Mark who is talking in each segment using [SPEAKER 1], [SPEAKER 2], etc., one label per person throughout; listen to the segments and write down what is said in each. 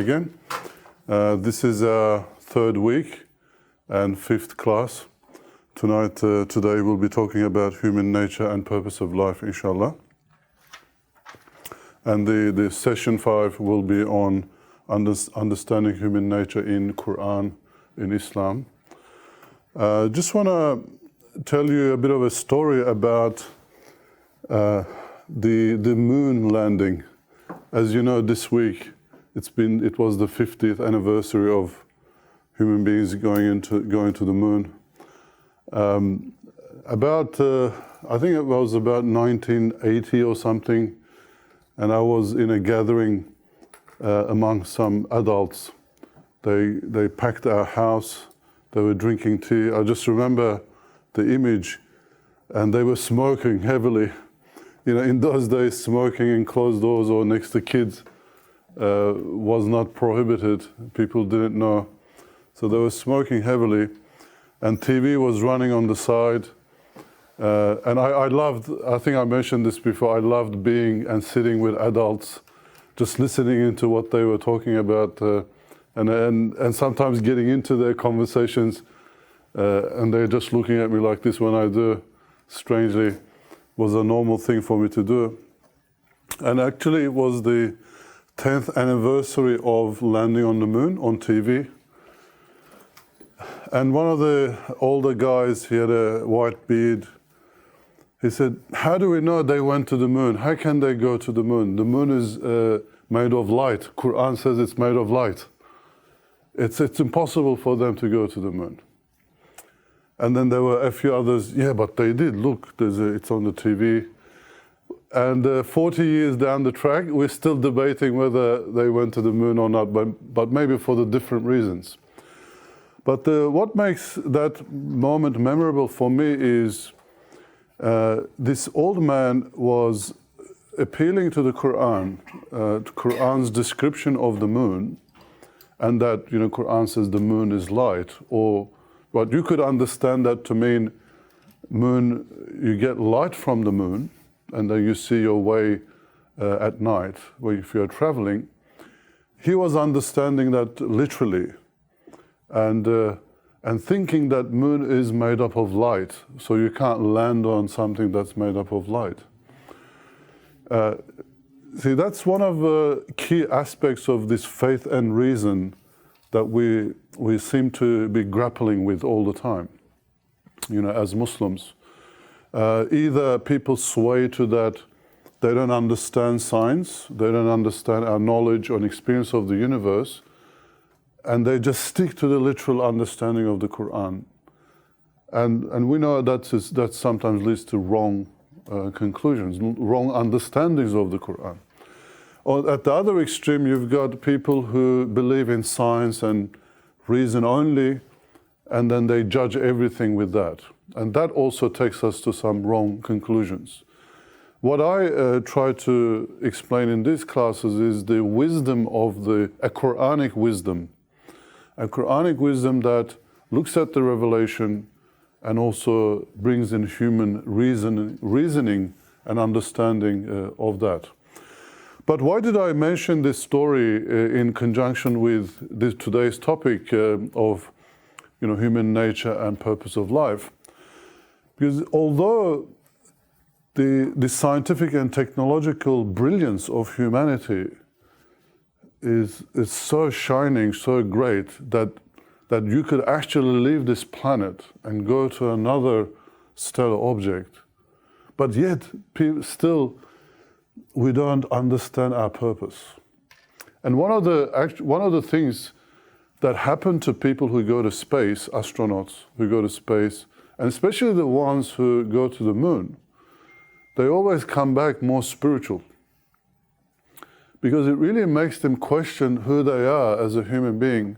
[SPEAKER 1] again. This is our third week and fifth class. Today we'll be talking about human nature and purpose of life, inshallah. And the session 5 will be on understanding human nature in Quran, in Islam. Just want to tell you a bit of a story about the moon landing. As you know, this week it was the 50th anniversary of human beings going to the moon. I think it was about 1980 or something, and I was in a gathering among some adults. They packed our house. They were drinking tea. I just remember the image, and they were smoking heavily. You know, in those days, smoking in closed doors or next to kids was not prohibited. People didn't know. So they were smoking heavily, and TV was running on the side. And I think I mentioned this before, I loved being and sitting with adults, just listening into what they were talking about, and sometimes getting into their conversations, and they're just looking at me like this when I do. Strangely, was a normal thing for me to do. And actually it was the 10th anniversary of landing on the moon on TV. And one of the older guys, he had a white beard, he said, "How do we know they went to the moon? How can they go to the moon? The moon is made of light. Quran says it's made of light. It's impossible for them to go to the moon." And then there were a few others, yeah, but they did. Look, it's on the TV. And 40 years down the track, we're still debating whether they went to the moon or not, but maybe for the different reasons. But what makes that moment memorable for me is this old man was appealing to the Quran, Quran's description of the moon, and that, you know, Quran says the moon is light, but you could understand that to mean moon, you get light from the moon, and then you see your way at night, if you're traveling. He was understanding that literally, and thinking that moon is made up of light, so you can't land on something that's made up of light. See, that's one of the key aspects of this faith and reason that we seem to be grappling with all the time, you know, as Muslims. Either people sway to that, they don't understand science, they don't understand our knowledge or experience of the universe, and they just stick to the literal understanding of the Quran. And we know that sometimes leads to wrong conclusions, wrong understandings of the Quran. Or at the other extreme, you've got people who believe in science and reason only, and then they judge everything with that. And that also takes us to some wrong conclusions. What I try to explain in these classes is the wisdom of a Quranic wisdom. A Quranic wisdom that looks at the revelation and also brings in human reasoning and understanding of that. But why did I mention this story in conjunction with today's topic of, you know, human nature and purpose of life? Because although the scientific and technological brilliance of humanity is so shining, so great, that you could actually leave this planet and go to another stellar object, but yet still we don't understand our purpose. And one of the things that happen to people who go to space, astronauts who go to space, and especially the ones who go to the moon, they always come back more spiritual, because it really makes them question who they are as a human being,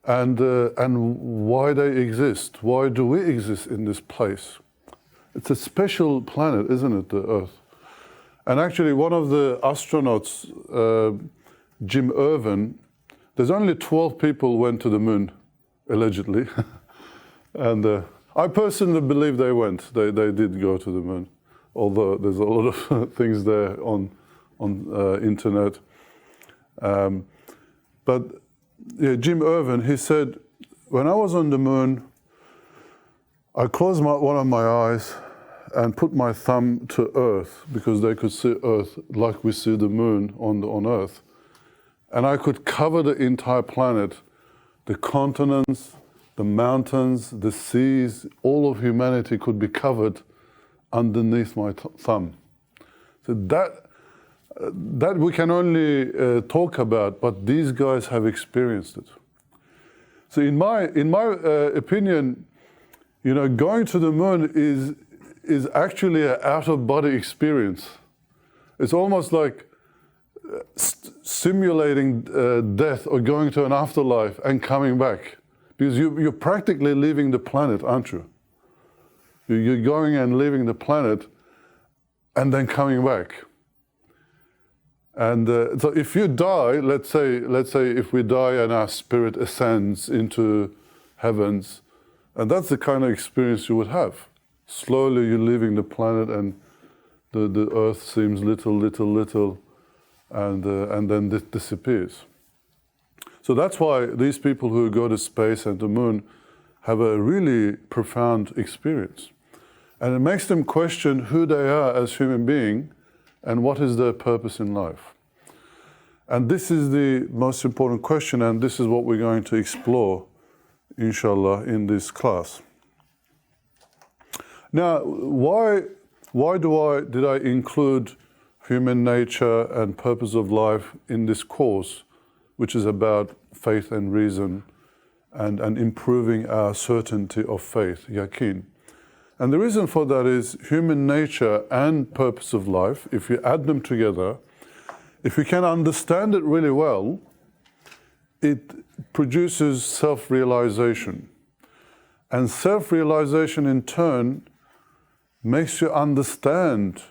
[SPEAKER 1] and why they exist. Why do we exist in this place? It's a special planet, isn't it, the Earth? And actually, one of the astronauts, Jim Irvin, there's only 12 people went to the moon, allegedly. And I personally believe they went. They did go to the moon, although there's a lot of things there on internet. But yeah, Jim Irvin, he said, when I was on the moon, I closed one of my eyes and put my thumb to Earth, because they could see Earth like we see the moon on Earth. And I could cover the entire planet, the continents, the mountains, the seas, all of humanity could be covered underneath my thumb. So that we can only talk about, but these guys have experienced it. So in my opinion, you know, going to the moon is actually an out-of-body experience. It's almost like simulating death or going to an afterlife and coming back, because you're practically leaving the planet, aren't you? You're going and leaving the planet and then coming back. And so if you die, let's say if we die and our spirit ascends into heavens, and that's the kind of experience you would have. Slowly you're leaving the planet, and the earth seems little, and then it disappears. So that's why these people who go to space and the moon have a really profound experience. And it makes them question who they are as human beings and what is their purpose in life. And this is the most important question, and this is what we're going to explore, inshallah, in this class. Now, why did I include human nature and purpose of life in this course, which is about faith and reason and improving our certainty of faith, yaqeen? And the reason for that is human nature and purpose of life, if you add them together, if you can understand it really well, it produces self-realization. And self-realization in turn makes you understand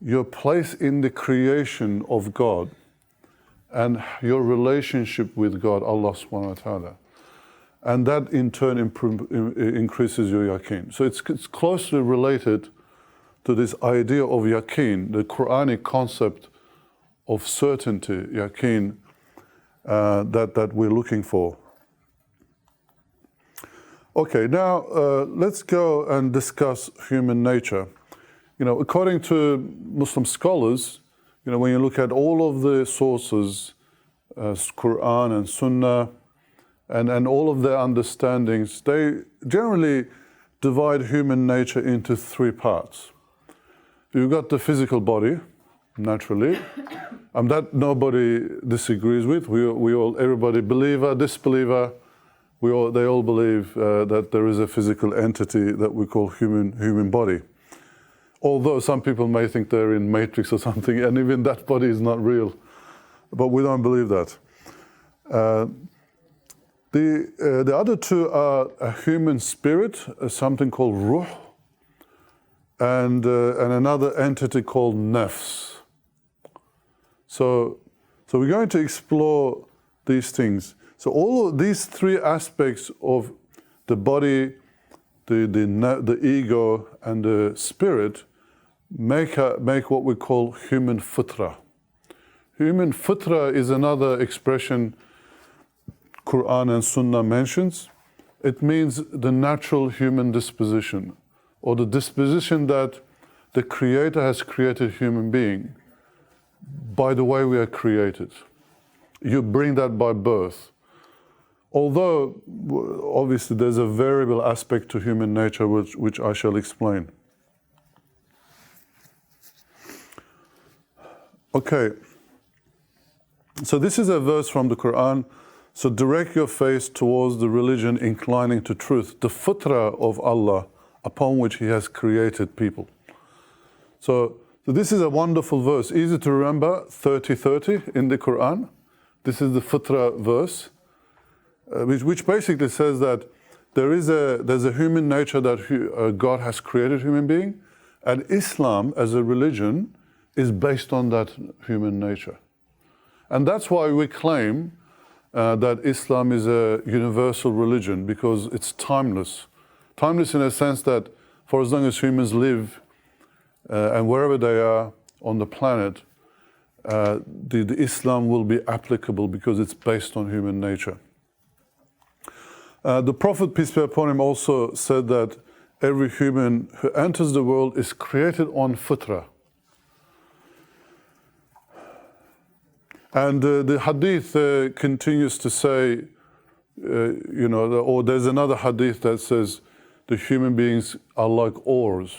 [SPEAKER 1] your place in the creation of God and your relationship with God, Allah subhanahu wa ta'ala. And that in turn increases your yaqeen. So it's closely related to this idea of yaqeen, the Quranic concept of certainty, yaqeen, that we're looking for. Okay, now let's go and discuss human nature. You know, according to Muslim scholars, you know, when you look at all of the sources, Quran and Sunnah, and all of their understandings, they generally divide human nature into three parts. You've got the physical body, naturally, that nobody disagrees with. We all, everybody, believer, disbeliever, they all believe that there is a physical entity that we call human body. Although some people may think they're in Matrix or something, and even that body is not real, but we don't believe that. The other two are a human spirit, something called ruh, and another entity called nafs. So we're going to explore these things. So all of these three aspects of the body, the ego, and the spirit make what we call human fitra. Human fitra is another expression Quran and Sunnah mentions. It means the natural human disposition, or the disposition that the Creator has created human being by the way we are created. You bring that by birth. Although, obviously, there's a variable aspect to human nature which I shall explain. Okay, so this is a verse from the Quran. So direct your face towards the religion inclining to truth, the fitra of Allah upon which He has created people. So this is a wonderful verse, easy to remember, 30:30 in the Quran. This is the fitra verse, which basically says that there's a human nature that God has created human being, and Islam as a religion is based on that human nature. And that's why we claim that Islam is a universal religion, because it's timeless. Timeless in a sense that for as long as humans live and wherever they are on the planet, the Islam will be applicable because it's based on human nature. The Prophet, peace be upon him, also said that every human who enters the world is created on fitra. And the hadith continues to say, or there's another hadith that says the human beings are like ores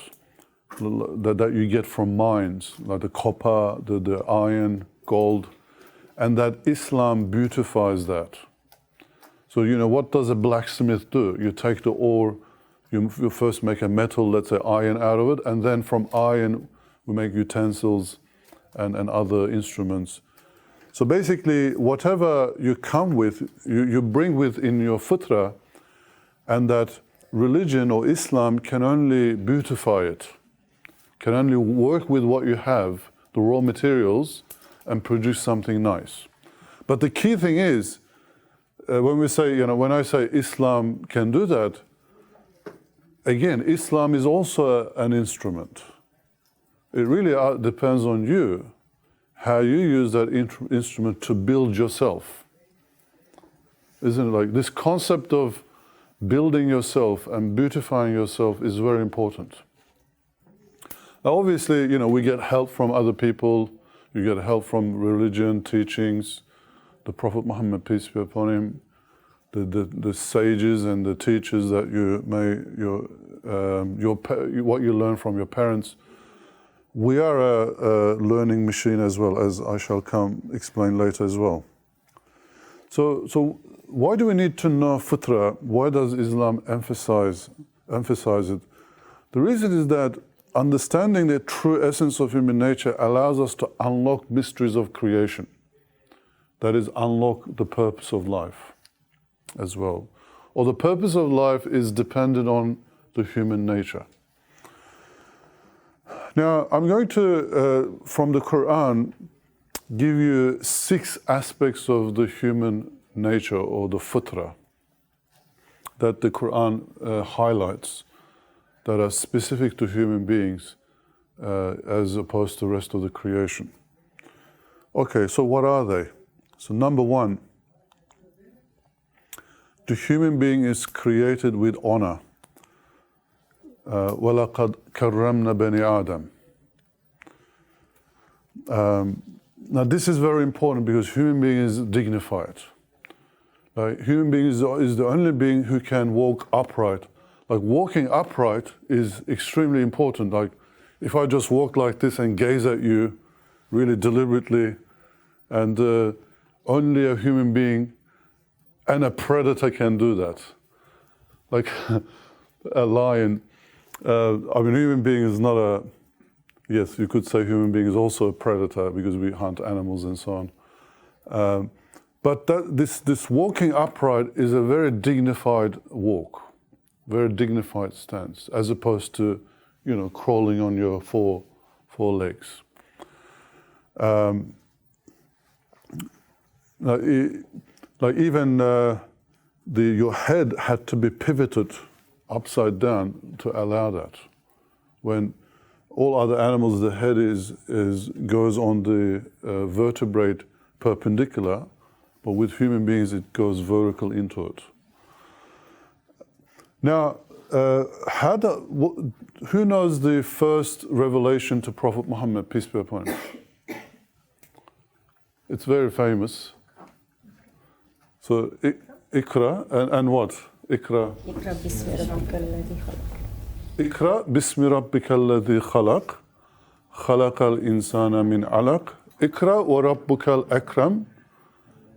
[SPEAKER 1] that you get from mines, like the copper, the iron, gold, and that Islam beautifies that. So, what does a blacksmith do? You take the ore, you first make a metal, let's say iron out of it, and then from iron we make utensils and other instruments. So basically, whatever you come with, you bring with in your fitra, and that religion or Islam can only beautify it, can only work with what you have, the raw materials, and produce something nice. But the key thing is, when when I say Islam can do that, again, Islam is also an instrument. It really depends on you, how you use that instrument to build yourself. Isn't it like this concept of building yourself and beautifying yourself is very important. Now, obviously, we get help from other people, you get help from religion, teachings, the Prophet Muhammad, peace be upon him, the sages and the teachers that what you learn from your parents. We are a learning machine as well, as I shall explain later as well. So why do we need to know fitra? Why does Islam emphasize it? The reason is that understanding the true essence of human nature allows us to unlock mysteries of creation. That is, unlock the purpose of life as well. Or the purpose of life is dependent on the human nature. Now, I'm going to, from the Quran, give you 6 aspects of the human nature, or the fitra, that the Quran highlights, that are specific to human beings as opposed to the rest of the creation. Okay, so what are they? So number 1, the human being is created with honor. وَلَقَدْ كَرَّمْنَا بَنِي آدَمَ. Now this is very important because human being is dignified. Like, human being is the only being who can walk upright. Like, walking upright is extremely important. Like, if I just walk like this and gaze at you really deliberately, and only a human being and a predator can do that. Like a lion. Human being is not a, yes, you could say human being is also a predator because we hunt animals and so on. But this walking upright is a very dignified walk, very dignified stance, as opposed to, crawling on your four legs. Your head had to be pivoted upside down to allow that. When all other animals, the head goes on the vertebrate perpendicular, but with human beings it goes vertical into it. Now, who knows the first revelation to Prophet Muhammad, peace be upon him? It's very famous. So, Iqra, and what? Iqra. Iqra bismi rabbika alladhi khalaq. خلق الإنسان من علق. اقرأ وربك الأكرم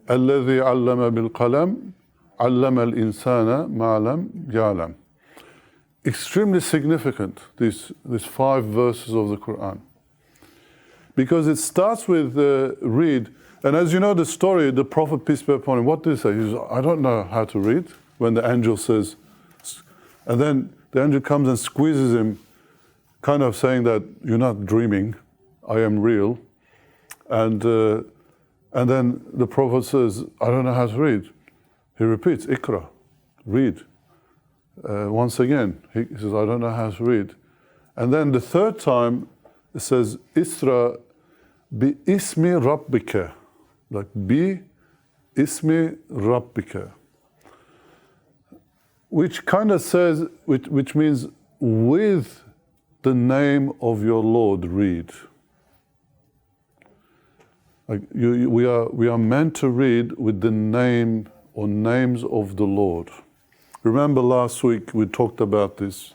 [SPEAKER 1] الذي علم بالقلم علم الإنسان ما لم يعلم. Extremely significant, these 5 verses of the Quran. Because it starts with read, and as you know the story, the Prophet, peace be upon him, what did he say? He says, I don't know how to read, when the angel says, and then the angel comes and squeezes him, kind of saying that you're not dreaming, I am real. And then the Prophet says, I don't know how to read. He repeats, Iqra, read. Once again, he says, I don't know how to read. And then the third time, it says, Isra Bi ismi rabbika. Like bi ismi rabbika. Which kind of says, which means with the name of your Lord read. Like we are meant to read with the name or names of the Lord. Remember last week we talked about this,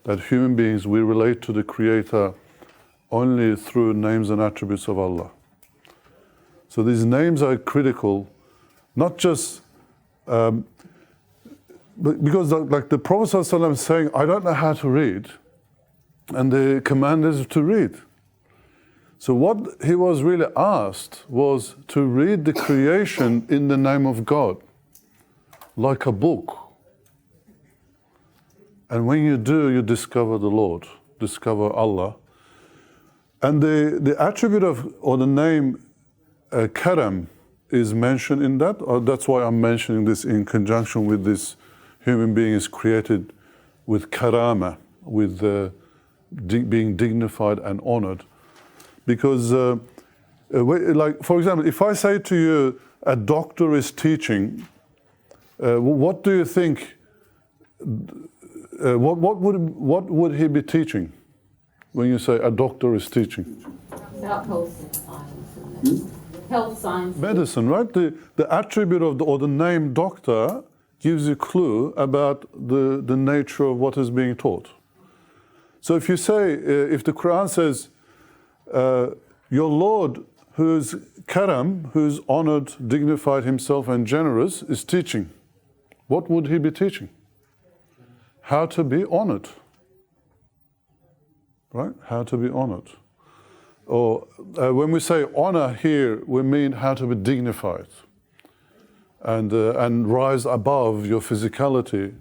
[SPEAKER 1] that human beings, we relate to the Creator only through names and attributes of Allah. So these names are critical, not just because like the Prophet ﷺ is saying, I don't know how to read, and the command is to read. So what he was really asked was to read the creation in the name of God, like a book. And when you do, you discover the Lord, discover Allah. And the attribute of, or the name Karam is mentioned in that. That's why I'm mentioning this in conjunction with this human being is created with karama, with being dignified and honored. Because, like, for example, if I say to you, a doctor is teaching, what do you think, what would he be teaching when you say a doctor is teaching?
[SPEAKER 2] About health science.
[SPEAKER 1] Medicine, right? The attribute of or the name doctor gives you a clue about the nature of what is being taught. So if you say, if the Quran says, your Lord, who's Karam, who's honored, dignified himself and generous, is teaching, what would he be teaching? How to be honored. Right? How to be honored. Or when we say honor here, we mean how to be dignified and rise above your physicality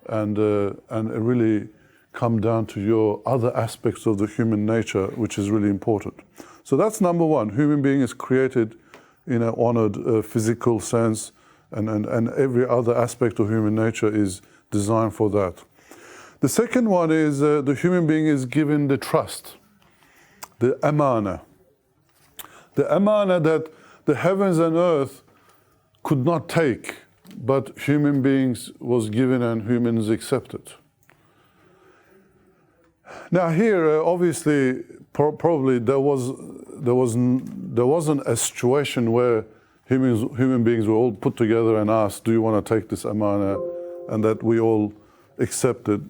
[SPEAKER 1] and really come down to your other aspects of the human nature, which is really important. So that's number one. Human being is created in an honored physical sense, and every other aspect of human nature is designed for that. The second one is the human being is given the trust, the amana. The amana that the heavens and earth could not take, but human beings was given and humans accepted. Now here, obviously, probably there wasn't a situation where human beings were all put together and asked, do you want to take this amana, and that we all accepted.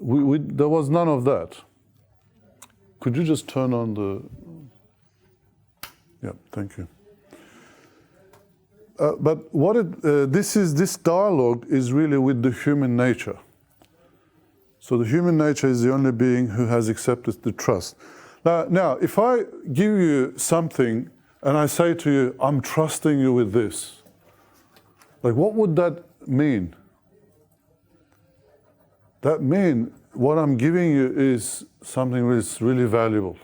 [SPEAKER 1] There was none of that. Could you just turn on the... Yeah, thank you. But this dialogue is really with the human nature. So the human nature is the only being who has accepted the trust. Now, if I give you something and I say to you, I'm trusting you with this, like what would that mean? That means what I'm giving you is something that's really valuable.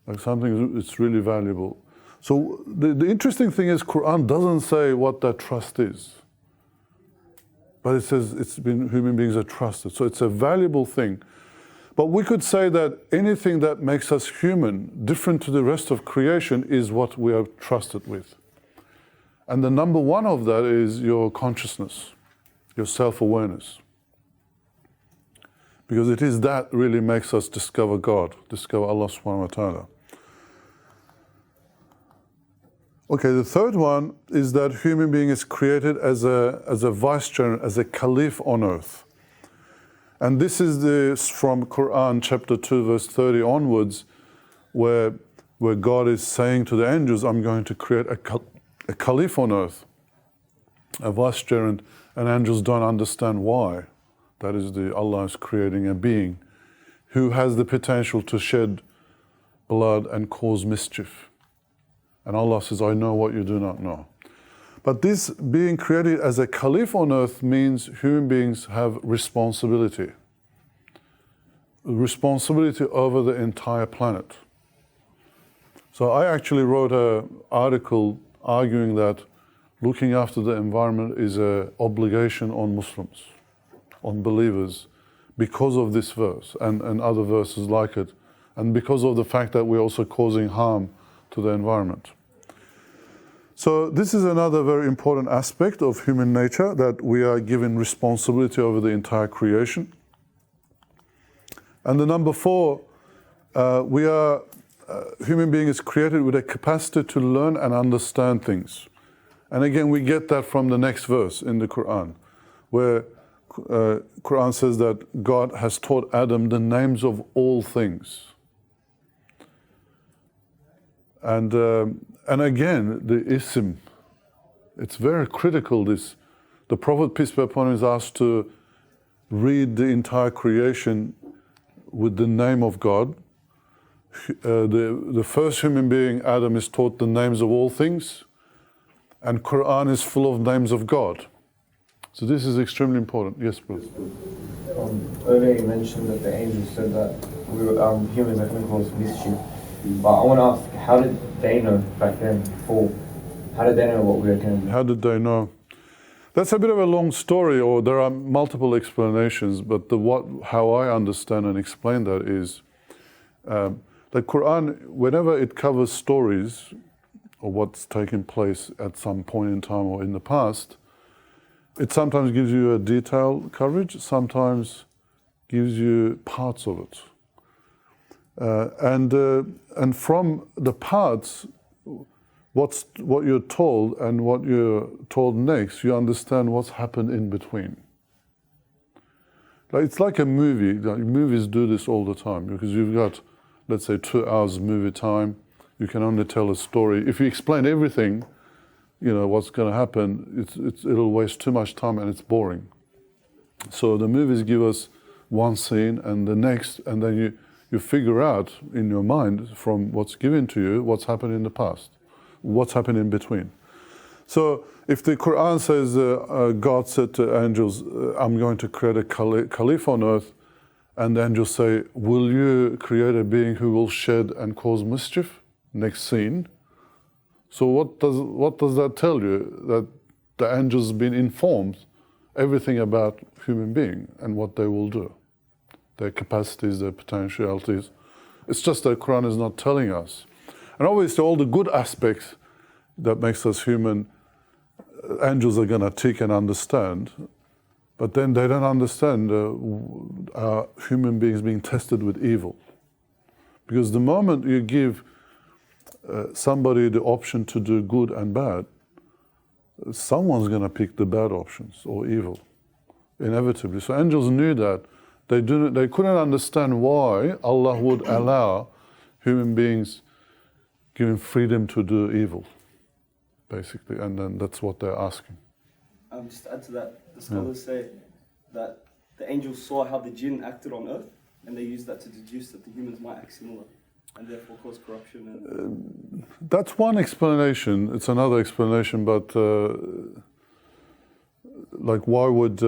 [SPEAKER 1] Like something that's really valuable. So the interesting thing is Quran doesn't say what that trust is. But it says human beings are trusted. So it's a valuable thing. But we could say that anything that makes us human, different to the rest of creation, is what we are trusted with. And the number one of that is your consciousness, your self-awareness. Because it is that really makes us discover God, discover Allah subhanahu wa ta'ala. Okay, the third one is that human being is created as a vicegerent, as a caliph on earth. And this is from Quran chapter 2 verse 30 onwards, where God is saying to the angels, I'm going to create a caliph on earth, a vicegerent, and angels don't understand why. That is Allah is creating a being who has the potential to shed blood and cause mischief. And Allah says, I know what you do not know. But this being created as a caliph on earth means human beings have responsibility. Responsibility over the entire planet. So I actually wrote an article arguing that looking after the environment is an obligation on Muslims, on believers, because of this verse and other verses like it, and because of the fact that we're also causing harm to the environment. So this is another very important aspect of human nature, that we are given responsibility over the entire creation. And the number 4, human being is created with a capacity to learn and understand things. And again, we get that from the next verse in the Quran, where Quran says that God has taught Adam the names of all things. And again, the ism, it's very critical. The Prophet, peace be upon him, is asked to read the entire creation with the name of God. The first human being, Adam, is taught the names of all things, and Quran is full of names of God. So this is extremely important. Yes, bro.
[SPEAKER 2] Earlier you mentioned that the angels said that humans are going to cause mischief. But I want to ask, how did they know back then, before? How did they know what we were going to do?
[SPEAKER 1] How did they know? That's a bit of a long story, or there are multiple explanations, but how I understand and explain that is the Quran, whenever it covers stories or what's taken place at some point in time or in the past, it sometimes gives you a detailed coverage, sometimes gives you parts of it. And from the parts, what you're told and what you're told next, you understand what's happened in between. It's like a movie. Movies do this all the time, because you've got, let's say, 2 hours movie time. You can only tell a story. If you explain everything, what's going to happen, it'll waste too much time and it's boring. So the movies give us one scene and the next, and then you figure out in your mind from what's given to you what's happened in the past, what's happened in between. So if the Quran says God said to angels, I'm going to create a caliph on earth, and the angels say, will you create a being who will shed and cause mischief? Next scene. So what does that tell you? That the angels have been informed everything about human being and what they will do, their capacities, their potentialities. It's just that Quran is not telling us. And obviously all the good aspects that makes us human, angels are going to take and understand, but then they don't understand human beings being tested with evil. Because the moment you give somebody the option to do good and bad, someone's going to pick the bad options or evil, inevitably. So angels knew that. They couldn't understand why Allah would allow human beings given freedom to do evil, basically, and then that's what they're asking.
[SPEAKER 3] Just to add to that, the scholars say that the angels saw how the jinn acted on earth, and they used that to deduce that the humans might act similar, and therefore cause corruption. And
[SPEAKER 1] that's one explanation. It's another explanation, but why would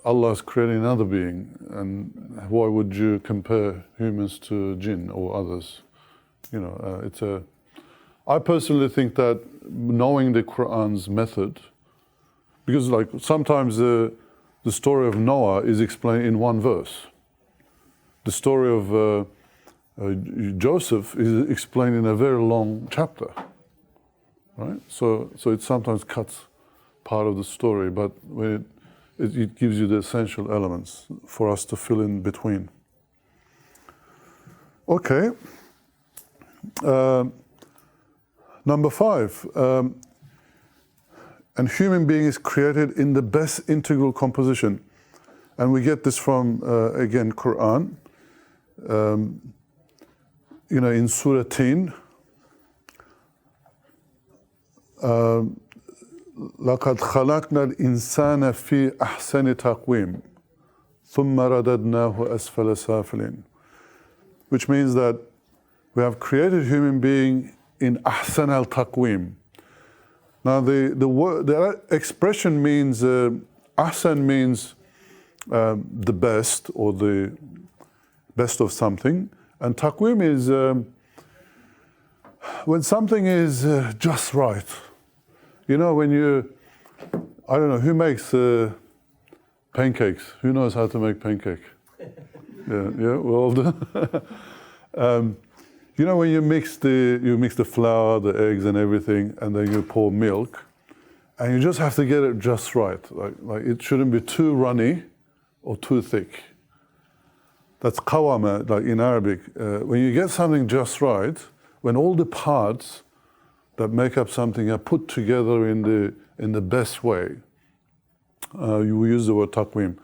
[SPEAKER 1] Allah is creating another being, and why would you compare humans to jinn or others? I personally think that knowing the Quran's method, because sometimes the story of Noah is explained in one verse. The story of Joseph is explained in a very long chapter, right? So it sometimes cuts part of the story, but when it gives you the essential elements for us to fill in between. Okay. Number 5. And human being is created in the best integral composition. And we get this from, again, Quran. In Surah Tin, لَقَدْ خَلَقْنَا الْإِنسَانَ فِي أَحْسَنِ تَقْوِيمٍ ثُمَّ رَدَدْنَاهُ أَسْفَلَ سَافِلِينَ, which means that we have created human being in ahsan al-taqweem. Now the expression means, ahsan means the best or the best of something, and taqweem is when something is just right. When I don't know, who makes pancakes? Who knows how to make pancake? Yeah, well done. You know, when you mix the flour, the eggs, and everything, and then you pour milk, and you just have to get it just right. Like it shouldn't be too runny or too thick. That's qawama, like in Arabic. When you get something just right, when all the parts that make up something are put together in the best way, you use the word taqwim.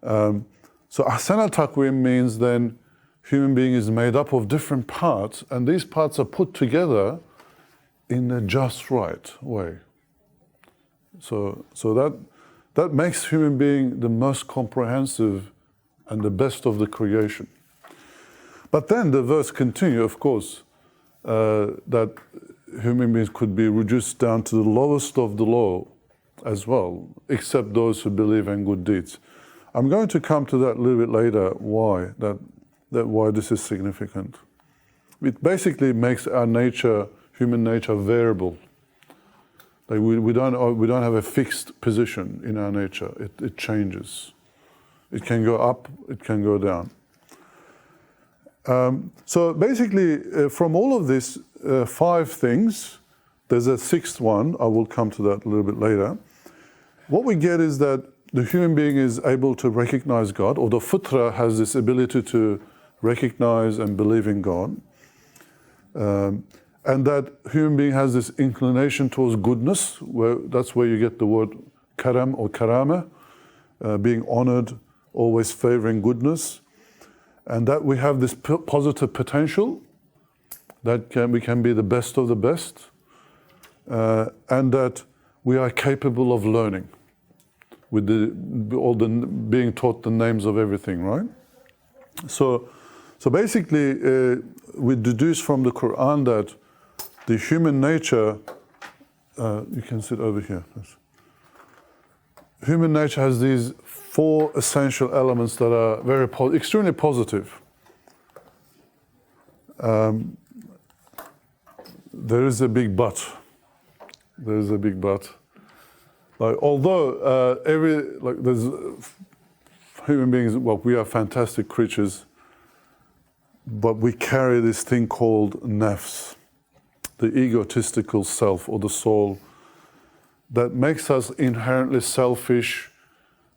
[SPEAKER 1] So ahsan al-taqwim means then human being is made up of different parts, and these parts are put together in a just right way. So that makes human being the most comprehensive and the best of the creation. But then the verse continues, of course, that human beings could be reduced down to the lowest of the low as well, except those who believe in good deeds. I'm going to come to that a little bit later, why this is significant. It basically makes our nature, human nature, variable. Like we don't have a fixed position in our nature. It changes. It can go up, it can go down. So basically, from all of this 5 things, there's a 6th one. I will come to that a little bit later. What we get is that the human being is able to recognize God, or the fitra has this ability to recognize and believe in God. And that human being has this inclination towards goodness, that's where you get the word karam or karama, being honored, always favoring goodness. And that we have this positive potential, that we can be the best of the best, and that we are capable of learning, with being taught the names of everything, right? So basically, we deduce from the Quran that the human nature, you can sit over here. Human nature has these 4 essential elements that are extremely positive. There is a big but. There is a big but. Like, although there's human beings, well, we are fantastic creatures, but we carry this thing called nafs, the egotistical self or the soul, that makes us inherently selfish,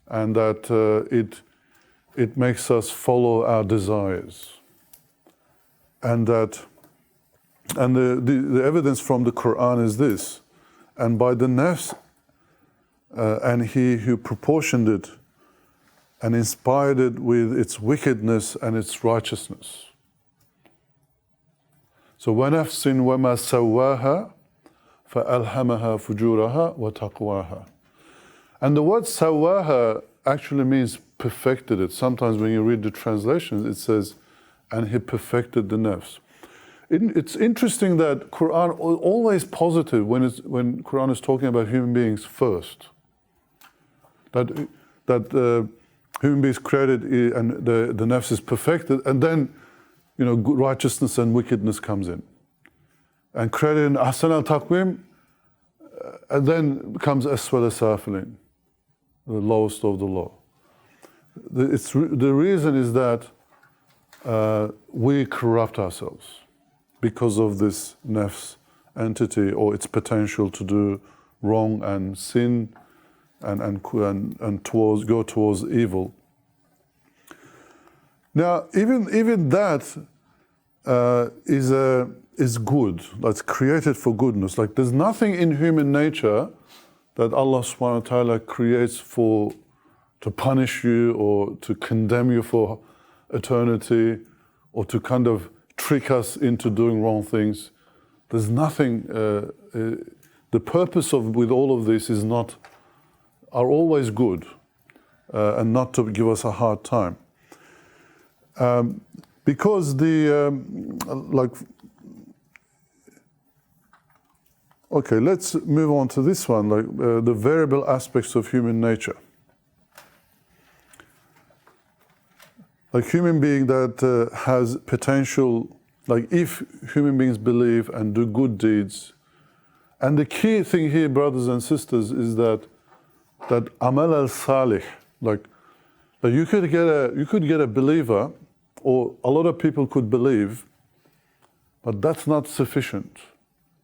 [SPEAKER 1] and that it makes us follow our desires, and the evidence from the Quran is this, and by the nafs, and he who proportioned it and inspired it with its wickedness and its righteousness. So وَنَفْسٍ وَمَا سَوَّاهَا فَأَلْهَمَهَا فُجُورَهَا وَتَقْوَاهَا. And the word sawaha actually means perfected it. Sometimes when you read the translations, it says, and he perfected the nafs. It's interesting that Quran always positive when Quran is talking about human beings first. That human beings created and the nafs is perfected, and then righteousness and wickedness comes in. And created in ahsan al-taqwim, and then comes aswal safilin, the lowest of the low. The reason is that we corrupt ourselves because of this nafs entity, or its potential to do wrong and sin and go towards evil. Now, even that is good. That's created for goodness. Like, there's nothing in human nature that Allah subhanahu wa ta'ala creates to punish you or to condemn you for eternity, or to kind of trick us into doing wrong things. There's nothing. The purpose with all of this are always good, and not to give us a hard time. Because okay, let's move on to this one, the variable aspects of human nature. Like human being that has potential, like if human beings believe and do good deeds, and the key thing here, brothers and sisters, is that amal al-salih, like you could get a believer, or a lot of people could believe, but that's not sufficient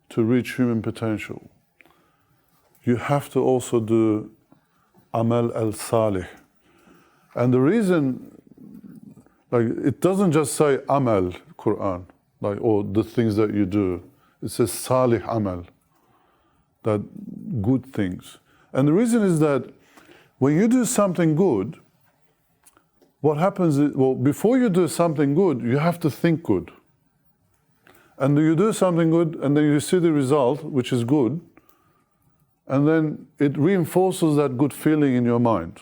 [SPEAKER 1] to reach human potential. You have to also do amal al-salih. And the reason, like, it doesn't just say amal, Quran, like, or the things that you do. It says salih amal, that good things. And the reason is that when you do something good, what happens is, well, before you do something good, you have to think good. And you do something good, and then you see the result, which is good, and then it reinforces that good feeling in your mind.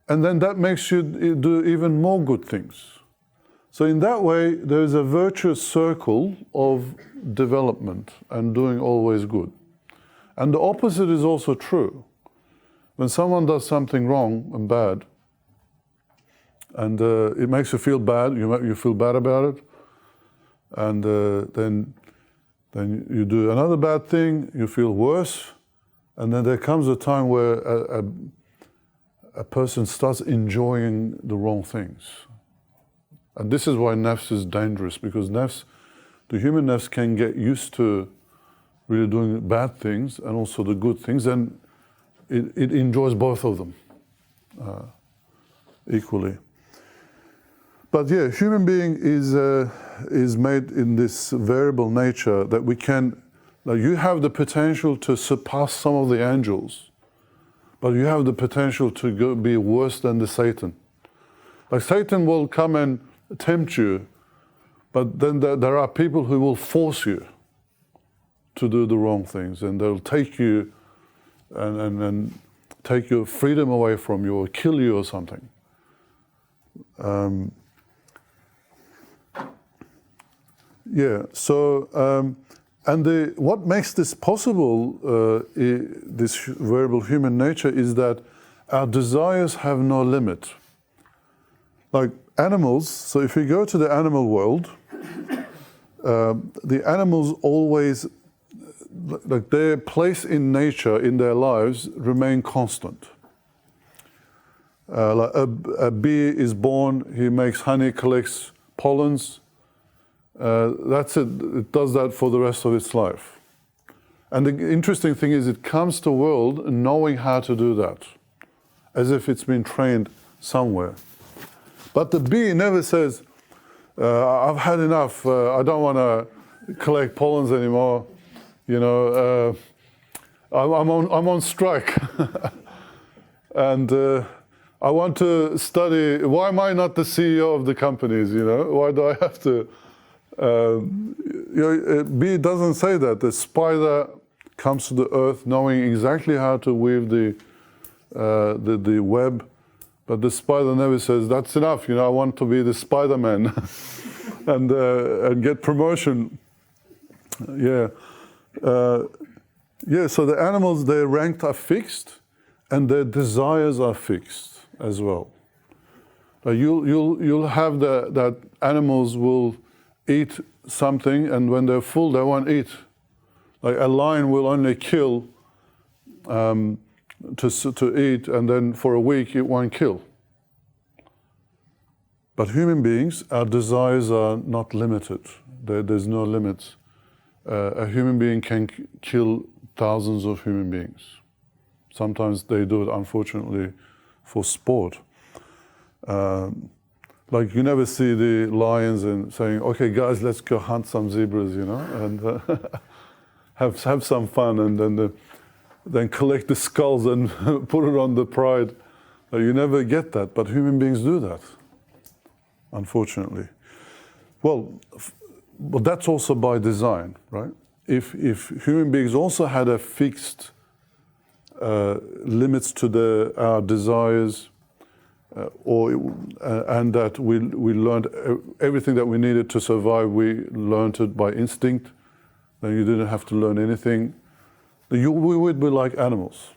[SPEAKER 1] And then that makes you do even more good things. So in that way, there is a virtuous circle of development and doing always good. And the opposite is also true. When someone does something wrong and bad, and it makes you feel bad, you feel bad about it, and then you do another bad thing, you feel worse, and then there comes a time where a person starts enjoying the wrong things. And this is why nafs is dangerous, because the human nafs can get used to really doing bad things and also the good things, and it enjoys both of them equally. But yeah, human being is made in this variable nature that we can, like, you have the potential to surpass some of the angels, but you have the potential to be worse than the Satan. Like, Satan will come and tempt you, but then there are people who will force you to do the wrong things, and they'll take you and take your freedom away from you or kill you or something. What makes this possible, this variable human nature, is that our desires have no limit. Like animals, so if you go to the animal world, the animals always, like, their place in nature, in their lives, remain constant. Like a bee is born, he makes honey, collects pollens. That's it. It does that for the rest of its life. And the interesting thing is, it comes to the world knowing how to do that, as if it's been trained somewhere. But the bee never says, I've had enough, I don't want to collect pollens anymore, you know, I'm on strike. And I want to study, why am I not the CEO of the companies, you know? Why do I have to? Bee doesn't say that. The spider comes to the earth knowing exactly how to weave the web, but the spider never says, that's enough, you know, I want to be the Spider-Man and get promotion. So the animals, their ranks are fixed and their desires are fixed as well. You'll have that animals will eat something, and when they're full, they won't eat. Like a lion will only kill to eat, and then for a week it won't kill. But human beings, our desires are not limited. There's no limits. A human being can kill thousands of human beings. Sometimes they do it, unfortunately, for sport. Like, you never see the lions and saying, okay guys, let's go hunt some zebras, you know, and have some fun, and then collect the skulls and put it on the pride. You never get that, but human beings do that, unfortunately. Well, but that's also by design, right? If human beings also had a fixed limits to our desires, and that we learned everything that we needed to survive, we learned it by instinct, then you didn't have to learn anything. We would be like animals.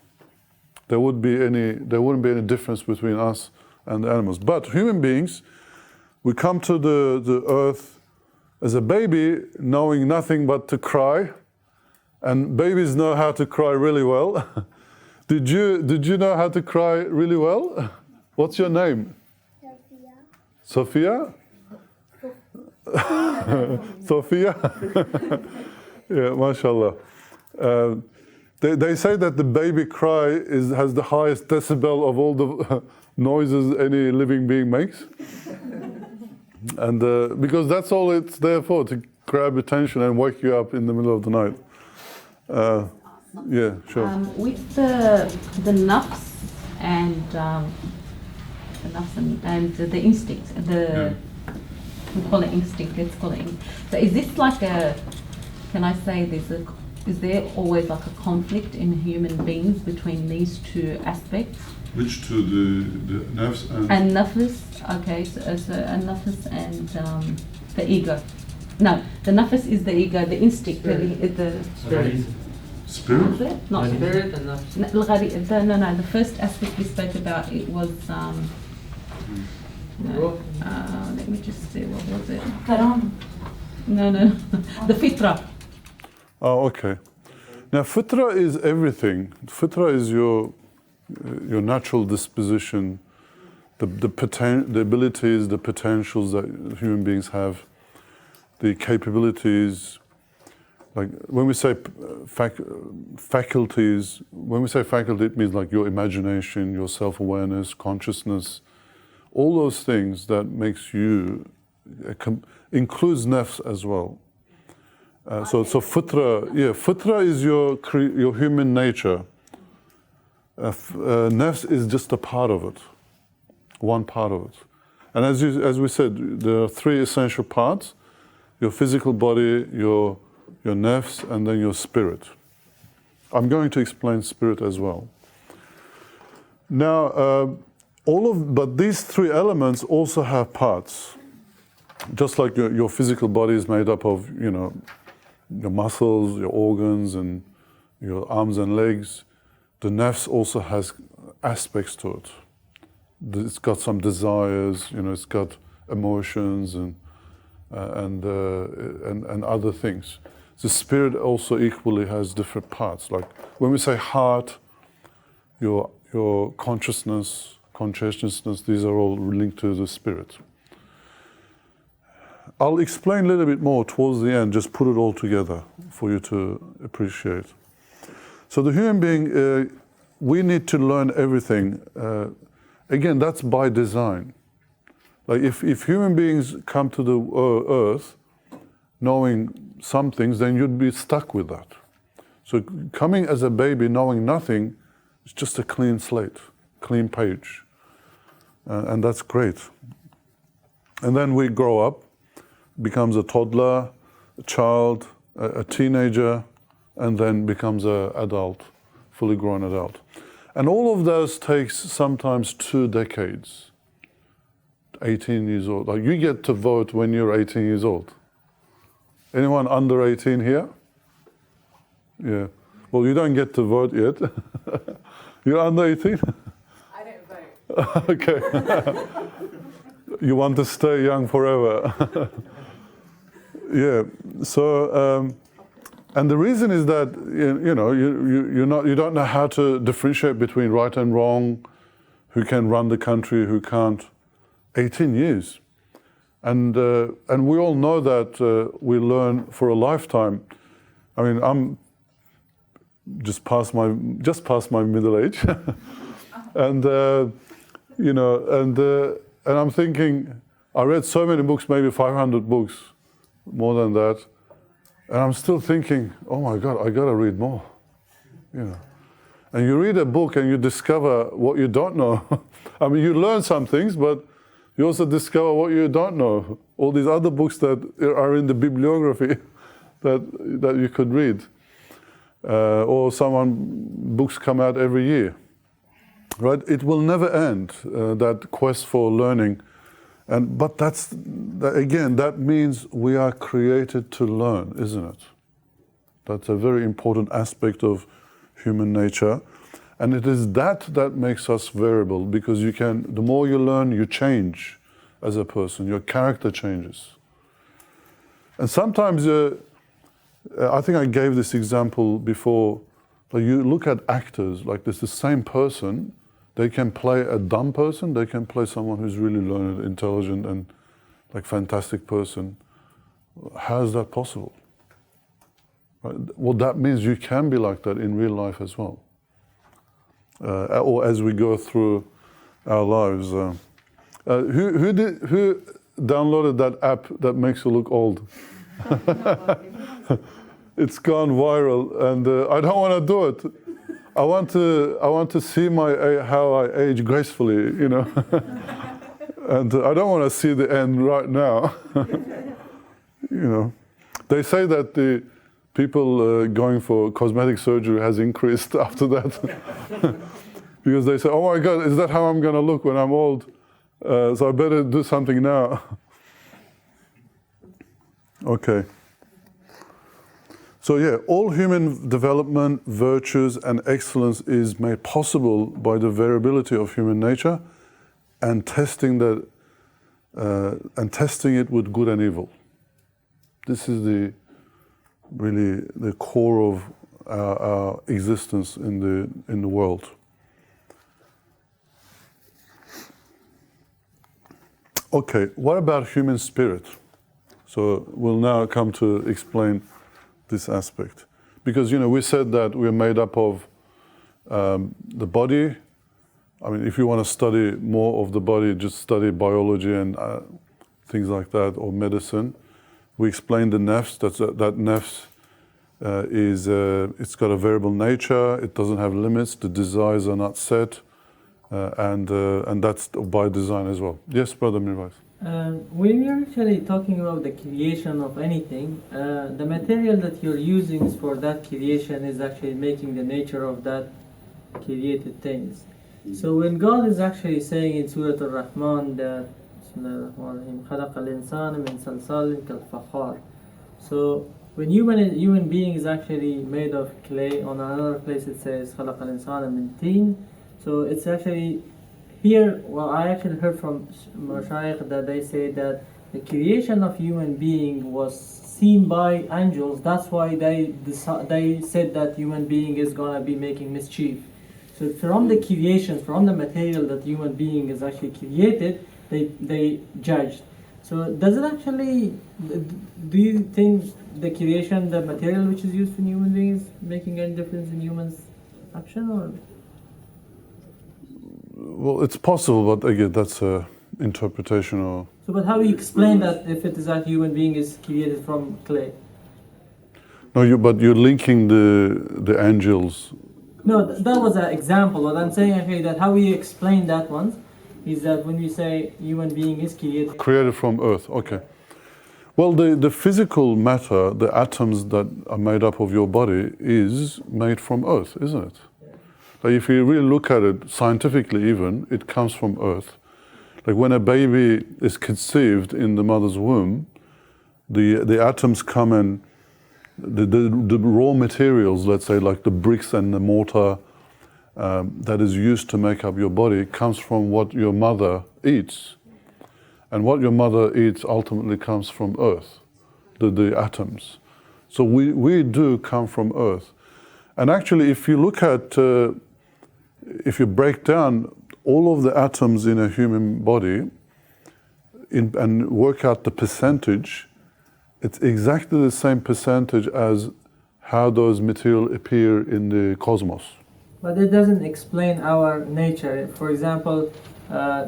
[SPEAKER 1] There wouldn't be any difference between us and the animals. But human beings, we come to the earth as a baby, knowing nothing but to cry, and babies know how to cry really well. Did you know how to cry really well? What's your name? Sophia? Sophia? Yeah, mashallah. They say that the baby cry has the highest decibel of all the noises any living being makes. And because that's all it's there for, to grab attention and wake you up in the middle of the night. Yeah, sure.
[SPEAKER 4] With the nafs and the instinct, we call it instinct. Let's call it. So is this like a? Can I say is there always like a conflict in human beings between these two aspects?
[SPEAKER 1] Which two? The nafs
[SPEAKER 4] and nafs. Okay, so a nafs and the ego. No, the nafs is the ego. The instinct. The
[SPEAKER 5] Spirit.
[SPEAKER 1] Spirit?
[SPEAKER 4] Not
[SPEAKER 5] Spirit and nafs.
[SPEAKER 4] No. The first aspect we spoke about, it was let me just see, what was it? No. The fitra.
[SPEAKER 1] Oh, okay. Now, fitra is everything. Fitra is your natural disposition, the abilities, the potentials that human beings have, the capabilities. Like when we say faculties, when we say faculty, it means like your imagination, your self-awareness, consciousness, all those things that makes you, includes nafs as well. So fitra is your human nature. Nafs is just a part of it, one part of it. And as we said, there are three essential parts: your physical body, your nafs, and then your spirit. I'm going to explain spirit as well. Now, but these three elements also have parts. Just like your physical body is made up of, your muscles, your organs, and your arms and legs, the nafs also has aspects to it. It's got some desires, it's got emotions and other things. The spirit also equally has different parts. Like when we say heart, your consciousness, these are all linked to the spirit. I'll explain a little bit more towards the end, just put it all together for you to appreciate. So the human being, we need to learn everything. Again, that's by design. Like if human beings come to the earth knowing some things, then you'd be stuck with that. So coming as a baby knowing nothing is just a clean slate, clean page. And that's great. And then we grow up, becomes a toddler, a child, a teenager, and then becomes an adult, fully grown adult. And all of those takes sometimes 2 decades, 18 years old. Like you get to vote when you're 18 years old. Anyone under 18 here? Yeah. Well, you don't get to vote yet. You're under 18?
[SPEAKER 6] I don't vote.
[SPEAKER 1] Okay. You want to stay young forever. Yeah. So, and the reason is that you don't know how to differentiate between right and wrong, who can run the country, who can't. 18 years, and we all know that we learn for a lifetime. I mean, I'm just past my middle age, and and I'm thinking, I read so many books, maybe 500 books, more than that, and I'm still thinking, oh my God, I gotta read more, And you read a book and you discover what you don't know. I mean, you learn some things, but you also discover what you don't know. All these other books that are in the bibliography that you could read, or books come out every year. Right? It will never end, that quest for learning. But that means we are created to learn, isn't it? That's a very important aspect of human nature. And it is that makes us variable, because the more you learn, you change as a person, your character changes. And sometimes, I think I gave this example before, like you look at actors, like there's the same person, They can play a dumb person, they can play someone who's really learned, intelligent, and like fantastic person. How is that possible? Right? Well, that means you can be like that in real life as well. Or as we go through our lives. Who downloaded that app that makes you look old? It's gone viral, and I don't want to do it. I want to see how I age gracefully, you know. And I don't want to see the end right now. You know, they say that the people going for cosmetic surgery has increased after that. Because they say, oh my God, is that how I'm going to look when I'm old? So I better do something now. Okay. So yeah, all human development, virtues, and excellence is made possible by the variability of human nature, and testing it with good and evil. This is really the core of our existence in the world. Okay, what about human spirit? So we'll now come to explain this aspect. Because, you know, we said that we're made up of the body. I mean, if you want to study more of the body, just study biology and things like that, or medicine. We explained the nafs, that nafs it's got a variable nature, it doesn't have limits, the desires are not set, and that's by design as well. Yes, Brother Mirwais?
[SPEAKER 5] When you're actually talking about the creation of anything, the material that you're using for that creation is actually making the nature of that created things. So when God is actually saying in Surah Al-Rahman that خلق الإنسان من صلصال كالفخار. So when human being is actually made of clay, on another place it says خلق الإنسان من طين. So it's actually here, well, I actually heard from Mashayikh that they say that the creation of human being was seen by angels. That's why they said that human being is gonna be making mischief. So from the creation, from the material that human being is actually created, they judged. So does it actually, do you think the creation, the material which is used in human beings, making any difference in humans' action, or?
[SPEAKER 1] Well, it's possible, but again, that's an interpretation or...
[SPEAKER 5] So, but how do you explain that if it is that human being is created from clay?
[SPEAKER 1] No, but you're linking the angels.
[SPEAKER 5] No, that was an example. What I'm saying actually that how we explain that one is that when we say human being is
[SPEAKER 1] created from earth, okay. Well, the physical matter, the atoms that are made up of your body is made from earth, isn't it? Like if you really look at it, scientifically even, it comes from earth. Like when a baby is conceived in the mother's womb, the atoms come and the raw materials, let's say like the bricks and the mortar that is used to make up your body comes from what your mother eats. And what your mother eats ultimately comes from earth, the atoms. So we do come from earth. And actually, if you look at, if you break down all of the atoms in a human body and work out the percentage, it's exactly the same percentage as how those materials appear in the cosmos.
[SPEAKER 5] But it doesn't explain our nature. For example,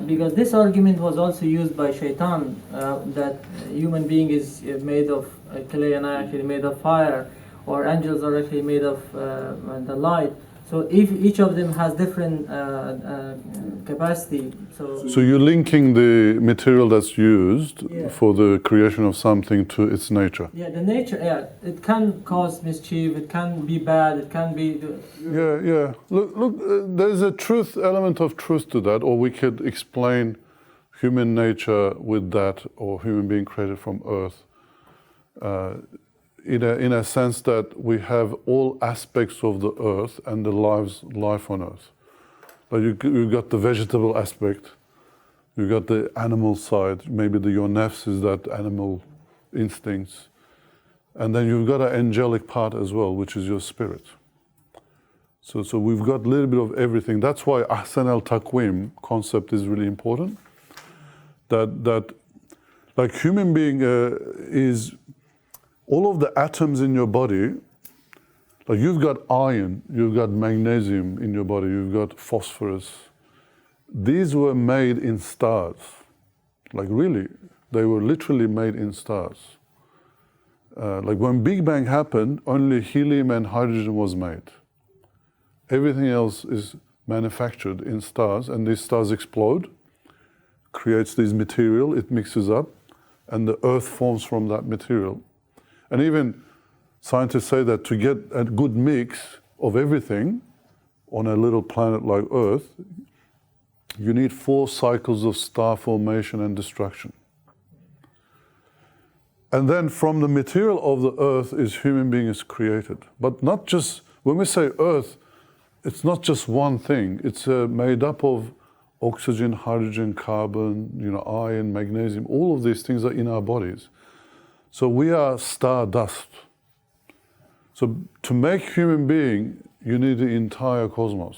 [SPEAKER 5] because this argument was also used by Shaitan, that human being is made of clay and I actually made of fire, or angels are actually made of the light. So if each of them has different capacity, so
[SPEAKER 1] you're linking the material that's used for the creation of something to its nature.
[SPEAKER 5] Yeah, the nature. Yeah, it can cause mischief. It can be bad. It can be.
[SPEAKER 1] Yeah. Look. There's a truth element of truth to that, or we could explain human nature with that, or human being created from earth. In a sense that we have all aspects of the earth and the life on earth. Like you've got the vegetable aspect, you've got the animal side, maybe your nafs is that animal instincts, and then you've got an angelic part as well, which is your spirit. So we've got a little bit of everything. That's why ahsan al-taqwim concept is really important. That like human being is all of the atoms in your body. Like you've got iron, you've got magnesium in your body, you've got phosphorus. These were made in stars. Like really, they were literally made in stars. Like when Big Bang happened, only helium and hydrogen was made. Everything else is manufactured in stars, and these stars explode, creates this material, it mixes up, and the Earth forms from that material. And even scientists say that to get a good mix of everything on a little planet like Earth, you need 4 cycles of star formation and destruction. And then from the material of the Earth is human being is created. But not just, when we say Earth, it's not just one thing. It's made up of oxygen, hydrogen, carbon, iron, magnesium. All of these things are in our bodies. So we are stardust. So to make human being, you need the entire cosmos.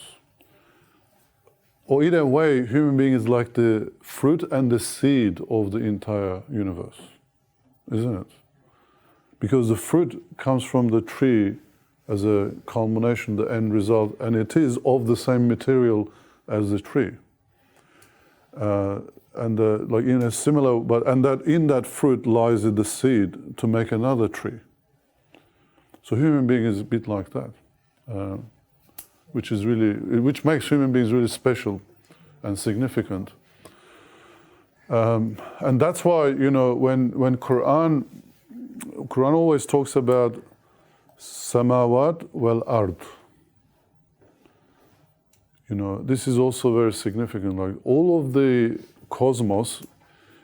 [SPEAKER 1] Or either way, human being is like the fruit and the seed of the entire universe, isn't it? Because the fruit comes from the tree as a culmination, the end result, and it is of the same material as the tree. Like in a similar, and that in that fruit lies the seed to make another tree. So human being is a bit like that, which makes human beings really special and significant. And that's why when Quran always talks about samawat wal ard. This is also very significant. Like all of the cosmos,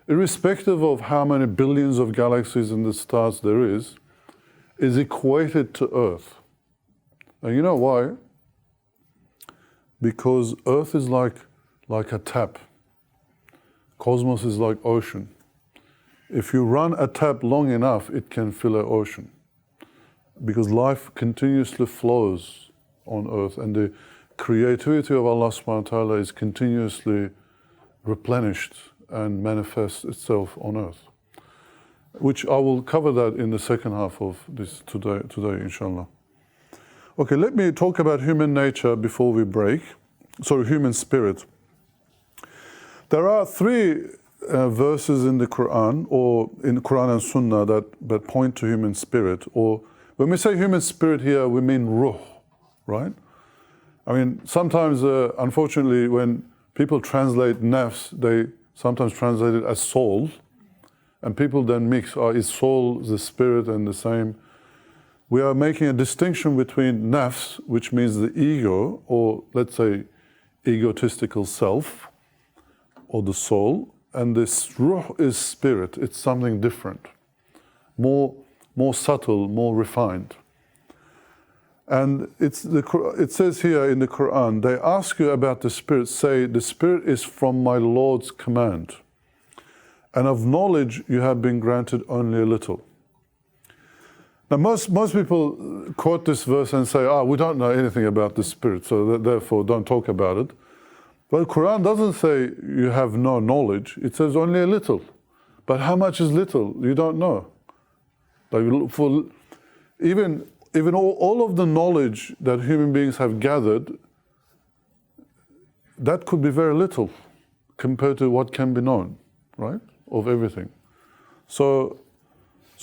[SPEAKER 1] irrespective of how many billions of galaxies and the stars there is equated to Earth. And you know why? Because Earth is like a tap. Cosmos is like ocean. If you run a tap long enough, it can fill an ocean. Because life continuously flows on Earth, and the creativity of Allah subhanahu wa ta'ala is continuously replenished and manifests itself on Earth. Which I will cover that in the second half of this today, inshallah. Okay, let me talk about human nature before we break. Sorry, human spirit. There are 3 verses in the Quran, or in the Quran and Sunnah, that point to human spirit. Or when we say human spirit here, we mean ruh, right? I mean, sometimes, unfortunately, when people translate nafs, they sometimes translate it as soul, and people then mix, is soul the spirit and the same? We are making a distinction between nafs, which means the ego, or let's say egotistical self, or the soul, and this ruh is spirit. It's something different, more subtle, more refined. And it says here in the Quran, they ask you about the spirit, say, the spirit is from my Lord's command, and of knowledge you have been granted only a little. Now most people quote this verse and say, we don't know anything about the spirit, so therefore don't talk about it. But the Quran doesn't say you have no knowledge, it says only a little. But how much is little? You don't know. Like for even all of the knowledge that human beings have gathered, that could be very little compared to what can be known, right? Of everything. So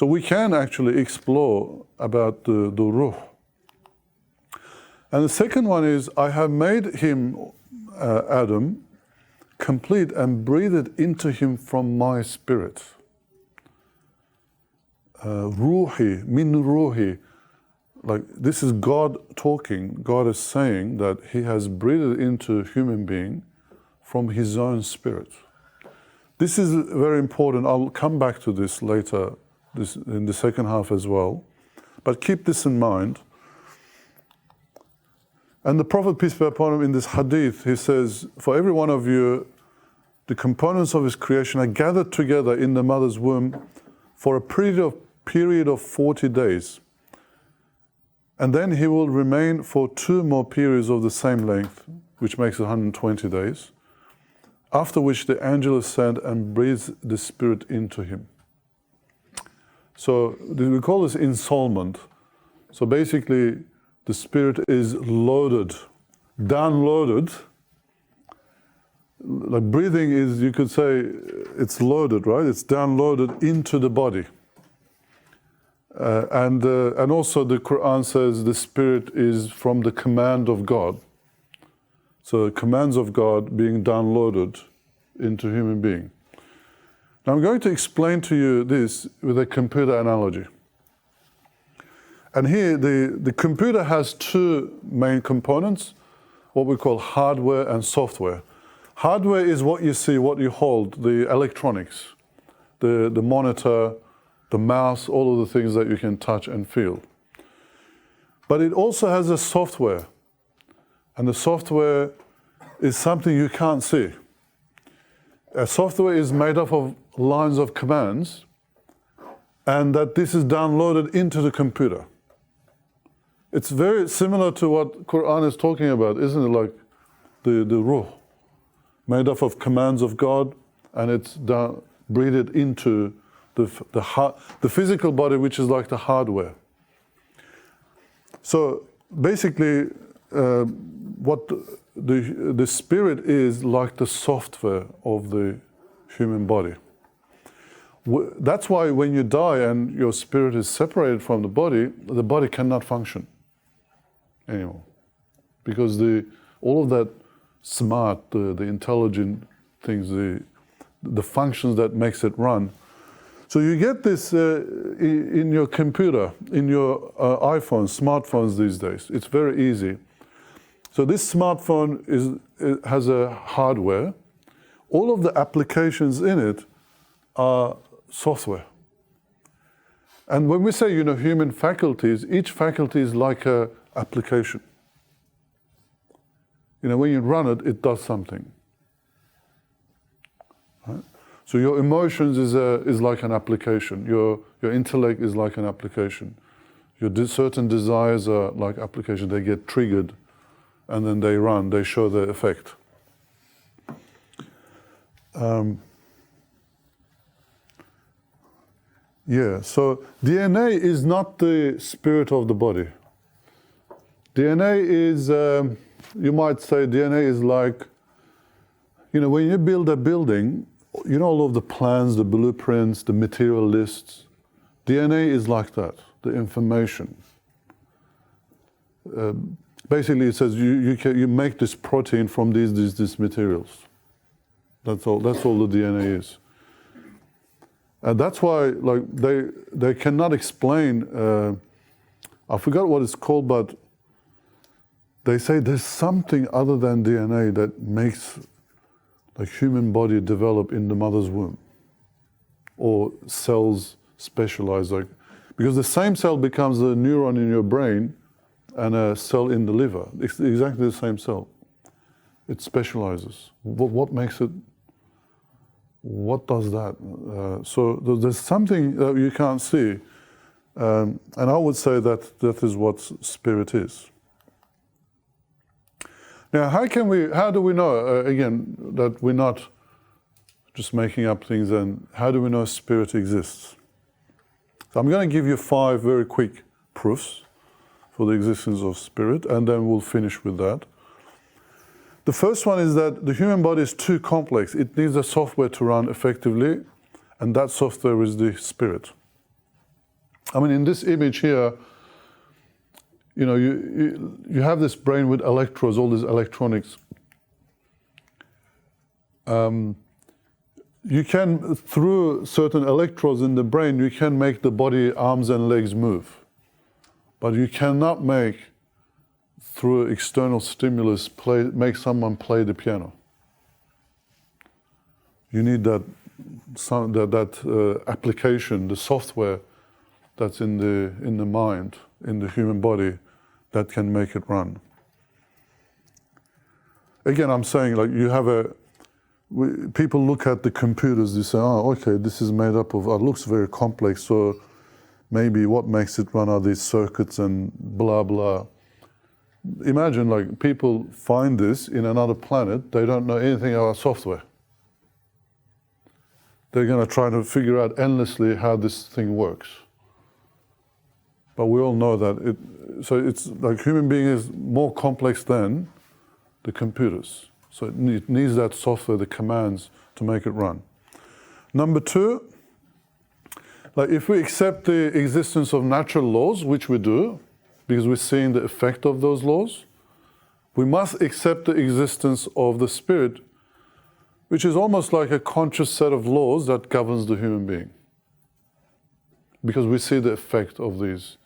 [SPEAKER 1] we can actually explore about the ruh. And the second one is, I have made him, Adam, complete and breathed into him from my spirit. Ruhi, min ruhi. Like this is God talking. God is saying that He has breathed into a human being from His own spirit. This is very important. I'll come back to this later, in the second half as well. But keep this in mind. And the Prophet, peace be upon him, in this hadith, he says, for every one of you, the components of his creation are gathered together in the mother's womb for a period of 40 days. And then he will remain for 2 more periods of the same length, which makes 120 days, after which the angel is sent and breathes the spirit into him. So we call this ensoulment. So basically, the spirit is loaded, downloaded. Like breathing is, you could say, it's loaded, right? It's downloaded into the body. And also the Quran says the spirit is from the command of God. So commands of God being downloaded into human being. Now I'm going to explain to you this with a computer analogy. And here the computer has 2 main components, what we call hardware and software. Hardware is what you see, what you hold, the electronics, the monitor, the mouse, all of the things that you can touch and feel. But it also has a software. And the software is something you can't see. A software is made up of lines of commands, and that this is downloaded into the computer. It's very similar to what Quran is talking about, isn't it? Like the ruh, made up of commands of God, and it's breathed into the physical body, which is like the hardware. So basically, what the spirit is like the software of the human body. That's why when you die and your spirit is separated from the body cannot function anymore, because all of that smart, the intelligent things, the functions that makes it run. So you get this in your computer, in your iPhones, smartphones these days. It's very easy. So this smartphone has a hardware. All of the applications in it are software. And when we say, human faculties, each faculty is like a application. When you run it, it does something. Right? So your emotions is like an application. Your intellect is like an application. Your certain desires are like application. They get triggered, and then they run. They show their effect. So DNA is not the spirit of the body. DNA is, you might say DNA is like, when you build a building, all of the plans, the blueprints, the material lists, DNA is like that, the information. Basically it says you make this protein from these materials. That's all the DNA is. And that's why they cannot explain, I forgot what it's called, but they say there's something other than DNA that makes human body develop in the mother's womb, or cells specialize, because the same cell becomes a neuron in your brain and a cell in the liver. It's exactly the same cell. It specializes. What makes it? What does that? So there's something that you can't see, and I would say that is what spirit is. Now, how do we know, again, that we're not just making up things, and how do we know spirit exists? So I'm going to give you 5 very quick proofs for the existence of spirit, and then we'll finish with that. The first one is that the human body is too complex. It needs a software to run effectively, and that software is the spirit. I mean, in this image here, you have this brain with electrodes, all these electronics. You can, through certain electrodes in the brain, you can make the body, arms and legs move. But you cannot make, through external stimulus, make someone play the piano. You need that application, the software that's in the mind, in the human body, that can make it run. Again, I'm saying, you have people look at the computers, they say, oh, okay, this is made up of, it looks very complex, so maybe what makes it run are these circuits and blah blah. Imagine like people find this in another planet, they don't know anything about software. They're going to try to figure out endlessly how this thing works. But we all know that so it's like human being is more complex than the computers. So it needs that software, the commands to make it run. Number two, like if we accept the existence of natural laws, which we do, because we're seeing the effect of those laws, we must accept the existence of the spirit, which is almost like a conscious set of laws that governs the human being. Because we see the effect of these,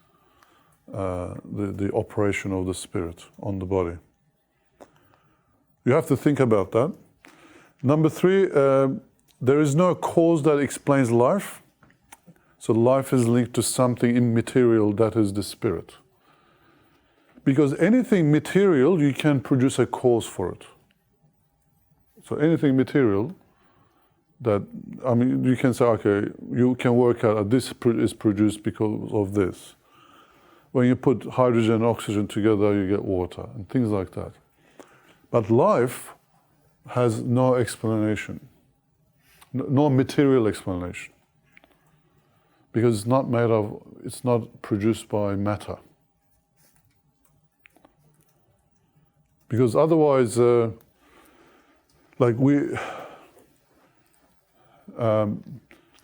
[SPEAKER 1] the operation of the spirit on the body. You have to think about that. Number three, there is no cause that explains life. So life is linked to something immaterial that is the spirit. Because anything material, you can produce a cause for it. So anything material that, I mean, you can say, okay, you can work out this is produced because of this. When you put hydrogen and oxygen together, you get water and things like that. But life has no explanation, no material explanation. Because it's not produced by matter. Because otherwise, like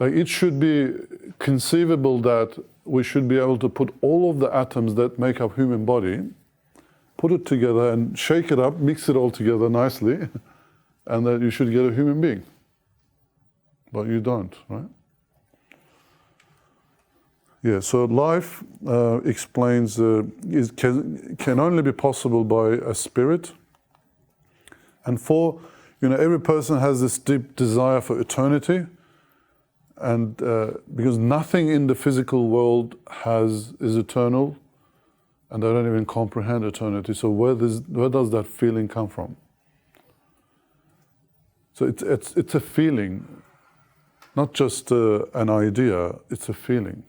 [SPEAKER 1] it should be conceivable that we should be able to put all of the atoms that make up human body, put it together and shake it up, mix it all together nicely, and that you should get a human being. But you don't, right? Yeah, so life explains can only be possible by a spirit. And every person has this deep desire for eternity, and because nothing in the physical world is eternal, and they don't even comprehend eternity. So where does that feeling come from? So it's a feeling, not just an idea. It's a feeling.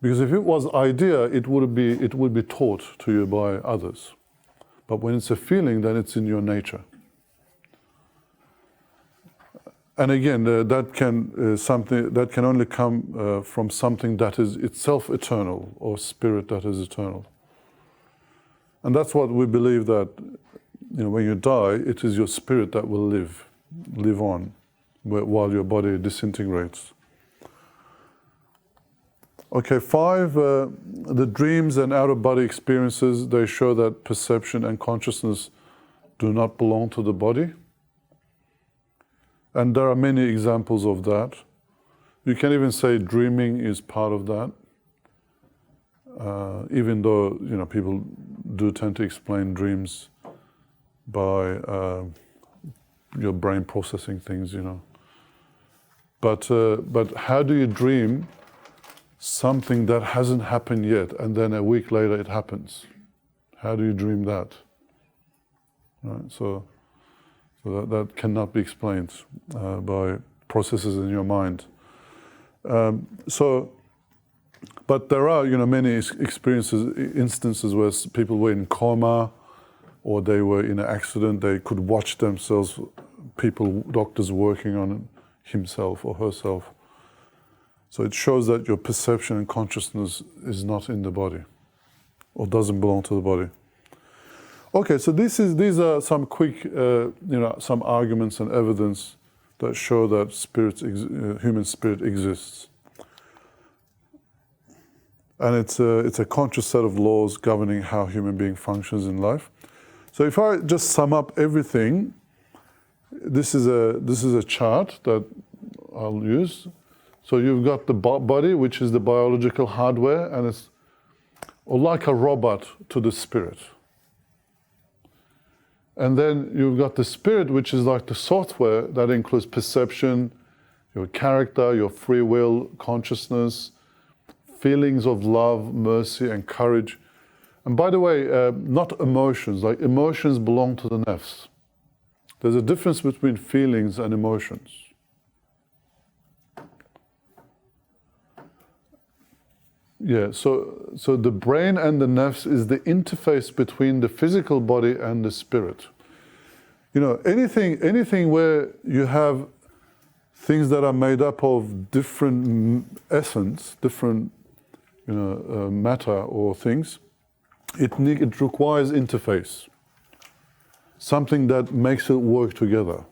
[SPEAKER 1] Because if it was idea, it would be taught to you by others. But when it's a feeling, then it's in your nature. And again, that can only come from something that is itself eternal, or spirit that is eternal. And that's what we believe, that when you die, it is your spirit that will live on, while your body disintegrates. Okay, 5, the dreams and out-of-body experiences, they show that perception and consciousness do not belong to the body. And there are many examples of that. You can even say dreaming is part of that. Even though, people do tend to explain dreams by your brain processing things, But how do you dream something that hasn't happened yet, and then a week later it happens? How do you dream that? Right? So that cannot be explained by processes in your mind. But there are, many instances where people were in coma, or they were in an accident. They could watch themselves, doctors working on himself or herself. So it shows that your perception and consciousness is not in the body, or doesn't belong to the body. Okay, so these are some quick, some arguments and evidence that show that human spirit exists, and it's a conscious set of laws governing how human being functions in life. So if I just sum up everything, this is a chart that I'll use. So you've got the body, which is the biological hardware, and it's like a robot to the spirit. And then you've got the spirit, which is like the software that includes perception, your character, your free will, consciousness, feelings of love, mercy, and courage. And by the way, not emotions. Like emotions belong to the nafs. There's a difference between feelings and emotions. Yeah, so the brain and the nafs is the interface between the physical body and the spirit. You know, anything where you have things that are made up of different essence, different matter or things, it requires interface, something that makes it work together.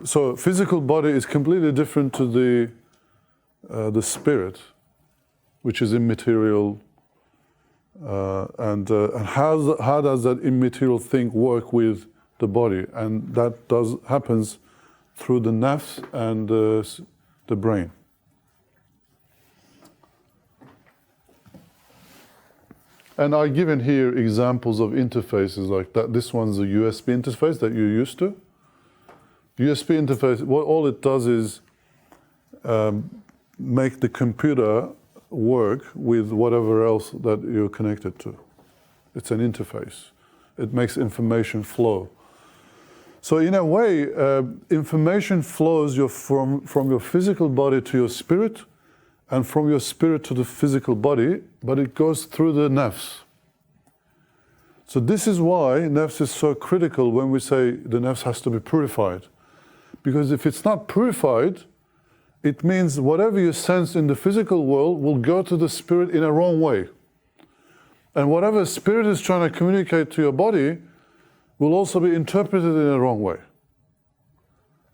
[SPEAKER 1] So physical body is completely different to the spirit, which is immaterial. And how does that immaterial thing work with the body? And that happens through the nafs and the brain. And I've given here examples of interfaces like that. This one's a USB interface that you're used to. USB interface, all it does is make the computer work with whatever else that you're connected to. It's an interface. It makes information flow. So in a way, information flows from your physical body to your spirit, and from your spirit to the physical body, but it goes through the nafs. So this is why nafs is so critical when we say the nafs has to be purified. Because if it's not purified, it means whatever you sense in the physical world will go to the spirit in a wrong way. And whatever spirit is trying to communicate to your body will also be interpreted in a wrong way.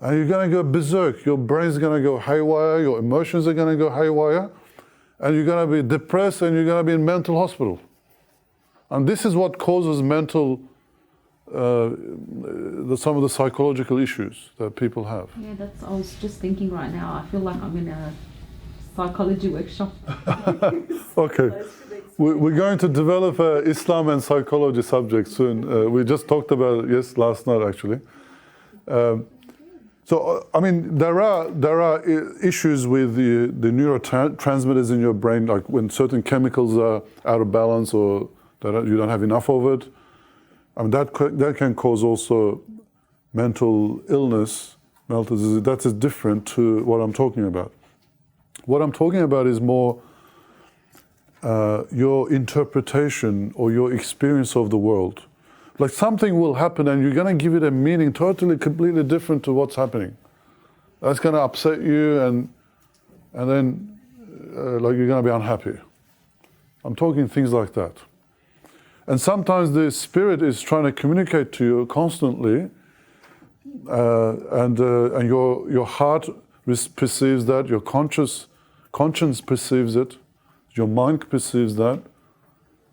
[SPEAKER 1] And you're going to go berserk. Your brain's going to go haywire, your emotions are going to go haywire, and you're going to be depressed and you're going to be in mental hospital. And this is what causes mental, some of the psychological issues that people have.
[SPEAKER 4] Yeah, I was just thinking right now, I feel like I'm in a psychology workshop.
[SPEAKER 1] Okay. We're going to develop a Islam and psychology subject soon. We just talked about it, last night actually. So, I mean, there are issues with the neurotransmitters in your brain, like when certain chemicals are out of balance or that you don't have enough of it. I mean, that can cause also mental illness. That is different to what I'm talking about. What I'm talking about is more your interpretation or your experience of the world. Like something will happen and you're going to give it a meaning totally, completely different to what's happening. That's going to upset you and then like you're going to be unhappy. I'm talking things like that. And sometimes the spirit is trying to communicate to you constantly and your heart perceives that, your conscience perceives it, your mind perceives that.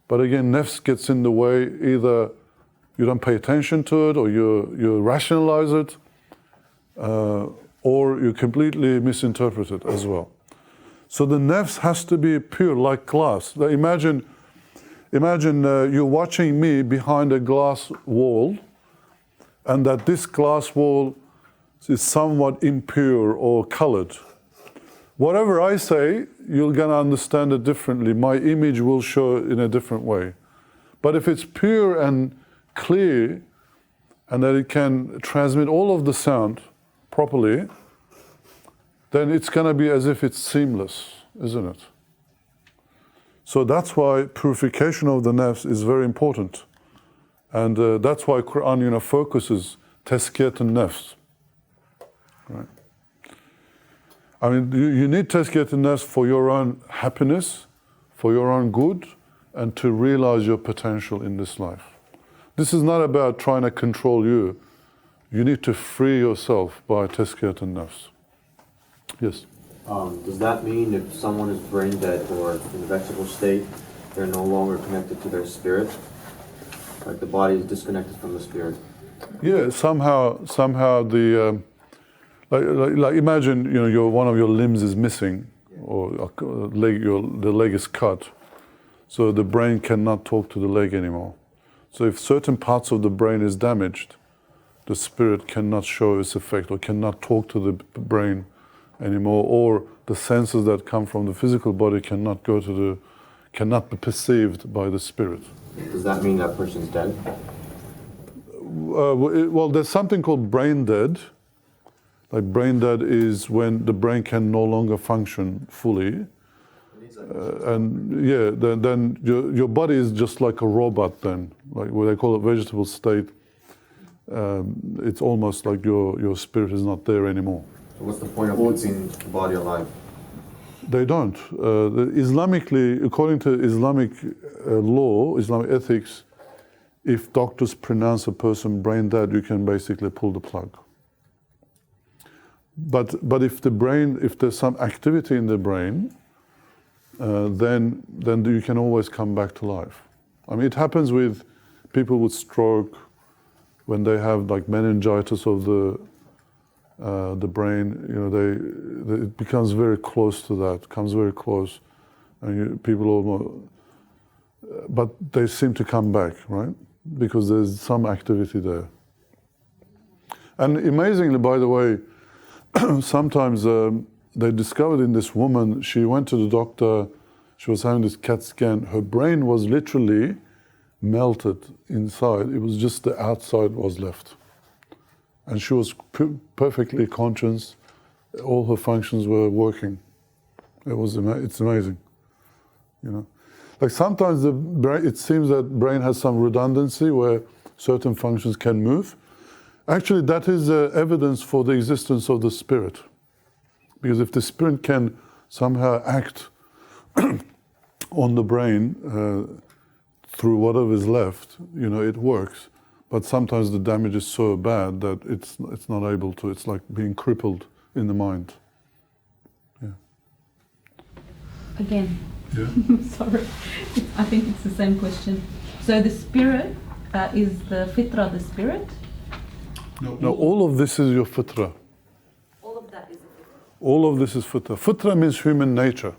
[SPEAKER 1] But again, nafs gets in the way. Either you don't pay attention to it, or you rationalize it, or you completely misinterpret it as well. So the nafs has to be pure, like glass. Imagine you're watching me behind a glass wall, and that this glass wall is somewhat impure or colored. Whatever I say, you're going to understand it differently. My image will show in a different way. But if it's pure and clear, and that it can transmit all of the sound properly, then it's going to be as if it's seamless, isn't it? So that's why purification of the nafs is very important. And that's why Quran focuses tazkiyat an-nafs. Right? I mean, you need tazkiyat an-nafs for your own happiness, for your own good, and to realize your potential in this life. This is not about trying to control you. You need to free yourself by tazkiyat an-nafs. Yes?
[SPEAKER 7] Does that mean if someone is brain dead or in a vegetable state, they're no longer connected to their spirit? Like the body is disconnected from the spirit?
[SPEAKER 1] Yeah, somehow the... Like imagine, one of your limbs is missing, or the leg is cut, so the brain cannot talk to the leg anymore. So if certain parts of the brain is damaged, the spirit cannot show its effect or cannot talk to the brain anymore, or the senses that come from the physical body cannot be perceived by the spirit.
[SPEAKER 7] Does that mean that person's dead?
[SPEAKER 1] Well, there's something called brain dead. Like brain dead is when the brain can no longer function fully. and yeah, then your body is just like a robot then, like what they call a vegetable state. It's almost like your spirit is not there anymore.
[SPEAKER 7] So what's the point of keeping the body alive?
[SPEAKER 1] They don't. Islamically, according to Islamic law, Islamic ethics, if doctors pronounce a person brain dead, you can basically pull the plug. But if there's some activity in the brain, then you can always come back to life. I mean, it happens with people with stroke when they have like meningitis of the brain. You know, it becomes very close to that. Comes very close, and people almost. But they seem to come back, right? Because there's some activity there. And amazingly, by the way, sometimes they discovered in this woman, she went to the doctor, she was having this CAT scan, her brain was literally melted inside. It was just the outside was left. And she was perfectly conscious, all her functions were working. It's amazing, you know. Like sometimes the brain, it seems that brain has some redundancy where certain functions can move. Actually, that is evidence for the existence of the spirit. Because if the spirit can somehow act on the brain through whatever is left, you know, it works. But sometimes the damage is so bad that it's not able to. It's like being crippled in the mind. Yeah.
[SPEAKER 4] Again.
[SPEAKER 1] Yeah.
[SPEAKER 4] Sorry, I think it's the same question. So the spirit is the fitra, the spirit?
[SPEAKER 1] No, all of this is your fitra.
[SPEAKER 4] All of that is a fitra.
[SPEAKER 1] All of this is fitra. Fitra means human nature.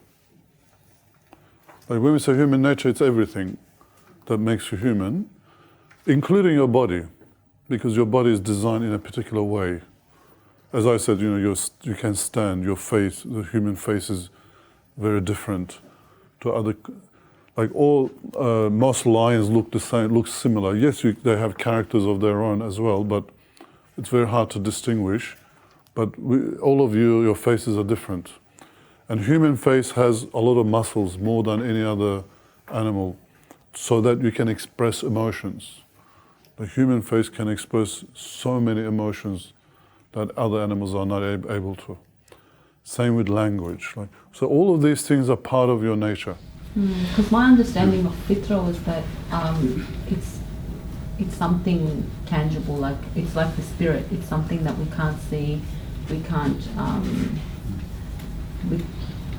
[SPEAKER 1] Like when we say human nature, it's everything that makes you human, including your body, because your body is designed in a particular way. As I said, you know, you can stand, your face, the human face is very different to other, like most lions look the same, look similar. Yes, they have characters of their own as well, but it's very hard to distinguish. But all of you, your faces are different. And human face has a lot of muscles, more than any other animal, so that you can express emotions. The human face can express so many emotions that other animals are not able to. Same with language. So all of these things are part of your nature.
[SPEAKER 4] Because my understanding of fitra was that it's something tangible, like it's like the spirit. It's something that we can't see, we can't.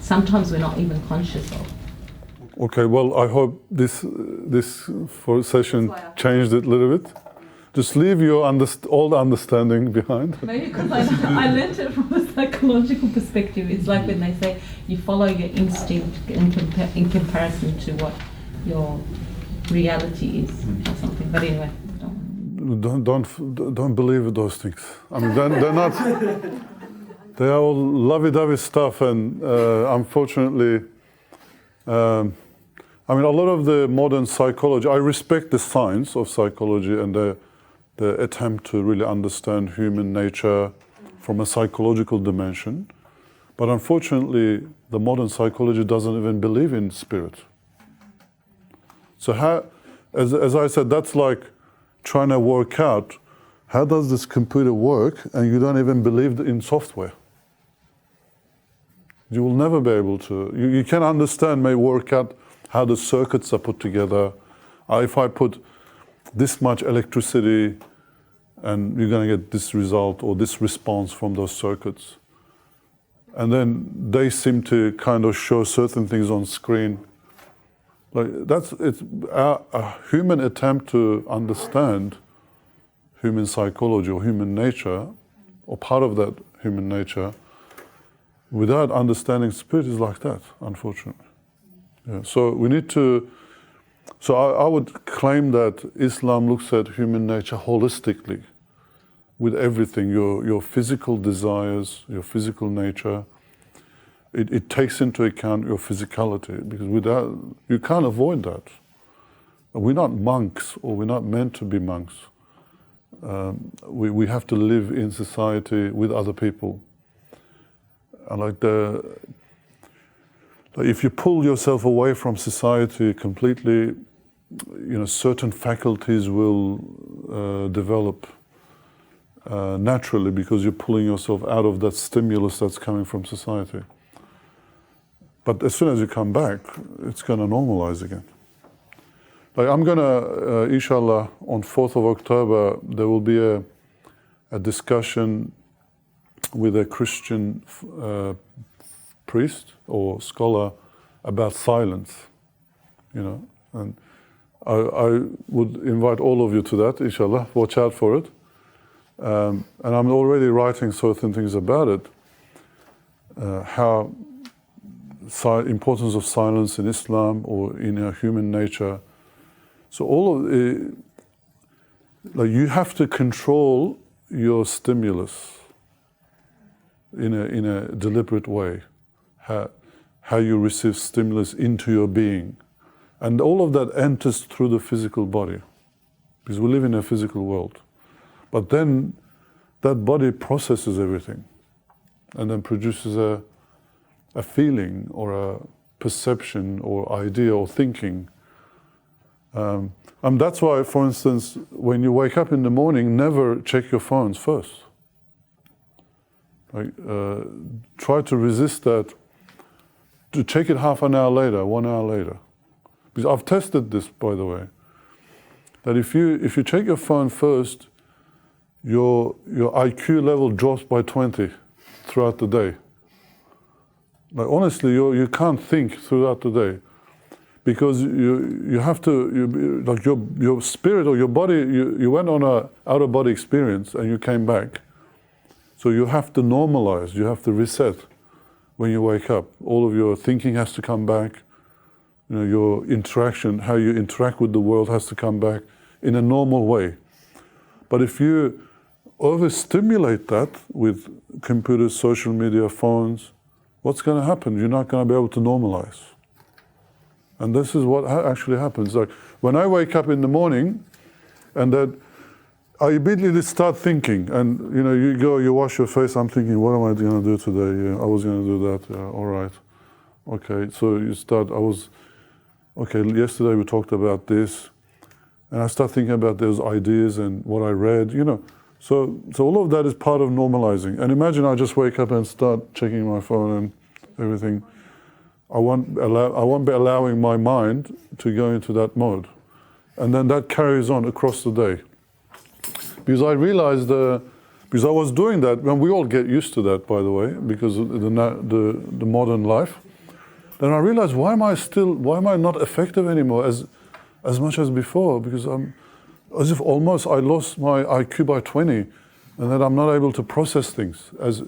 [SPEAKER 4] Sometimes we're not even conscious of.
[SPEAKER 1] Okay, well, I hope this for session changed it a little bit. Just leave your all the understanding behind.
[SPEAKER 4] Maybe because I learned it from a psychological perspective. It's like when they say you follow your instinct in comparison to what your reality is or something. But anyway,
[SPEAKER 1] don't believe those things. I mean, they're not. They are all lovey-dovey stuff, and unfortunately, I mean, a lot of the modern psychology. I respect the science of psychology and the attempt to really understand human nature from a psychological dimension. But unfortunately, the modern psychology doesn't even believe in spirit. So as I said, that's like trying to work out, how does this computer work, and you don't even believe in software. You will never be able to. You can understand, may work out how the circuits are put together. If I put this much electricity, and you're going to get this result or this response from those circuits. And then they seem to kind of show certain things on screen. Like it's a human attempt to understand human psychology or human nature, or part of that human nature, without understanding spirit is like that, unfortunately. Yeah. So we need to. So I would claim that Islam looks at human nature holistically, with everything, your physical desires, your physical nature. It takes into account your physicality, because without, you can't avoid that. We're not monks, or we're not meant to be monks. We have to live in society with other people. And like Like if you pull yourself away from society completely, certain faculties will develop naturally because you're pulling yourself out of that stimulus that's coming from society. But as soon as you come back, it's going to normalize again. Like I'm going to, inshallah, on 4th of October, there will be a discussion with a Christian priest or scholar about silence, and I would invite all of you to that, inshallah. Watch out for it. And I'm already writing certain things about it, how importance of silence in Islam or in our human nature. So all of you have to control your stimulus in a deliberate way, how you receive stimulus into your being. And all of that enters through the physical body, because we live in a physical world. But then that body processes everything and then produces a feeling or a perception or idea or thinking. And that's why, for instance, when you wake up in the morning, never check your phones first. Try to resist that, to check it half an hour later, 1 hour later. Because I've tested this, by the way, that if you check your phone first, your IQ level drops by 20 throughout the day. Like honestly, you can't think throughout the day, because you have to, like your spirit or your body, you went on a out of body experience and you came back. So you have to normalize, you have to reset when you wake up. All of your thinking has to come back. Your interaction, how you interact with the world has to come back in a normal way. But if you overstimulate that with computers, social media, phones, what's going to happen? You're not going to be able to normalize. And this is what actually happens. Like when I wake up in the morning, and that I immediately start thinking, and you wash your face. I'm thinking, what am I going to do today? I was going to do that. All right, okay. So you start. Yesterday we talked about this, and I start thinking about those ideas and what I read. So all of that is part of normalizing. And imagine I just wake up and start checking my phone and everything. I won't be allowing my mind to go into that mode, and then that carries on across the day. Because I realized, because I was doing that, and we all get used to that, by the way, because of the modern life. Then I realized, why am I not effective anymore as much as before? Because I'm as if almost I lost my IQ by 20, and that I'm not able to process things as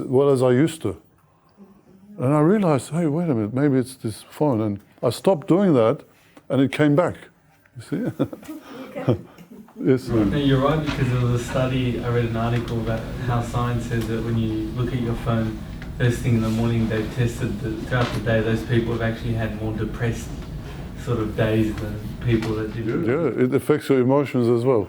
[SPEAKER 1] well as I used to. And I realized, hey, wait a minute, maybe it's this phone. And I stopped doing that, and it came back. You see? Yes.
[SPEAKER 8] No, you're right, because there was a study, I read an article about how science says that when you look at your phone first thing in the morning, they've tested that throughout the day those people have actually had more depressed sort of days than people that did.
[SPEAKER 1] Yeah, it affects your emotions as well.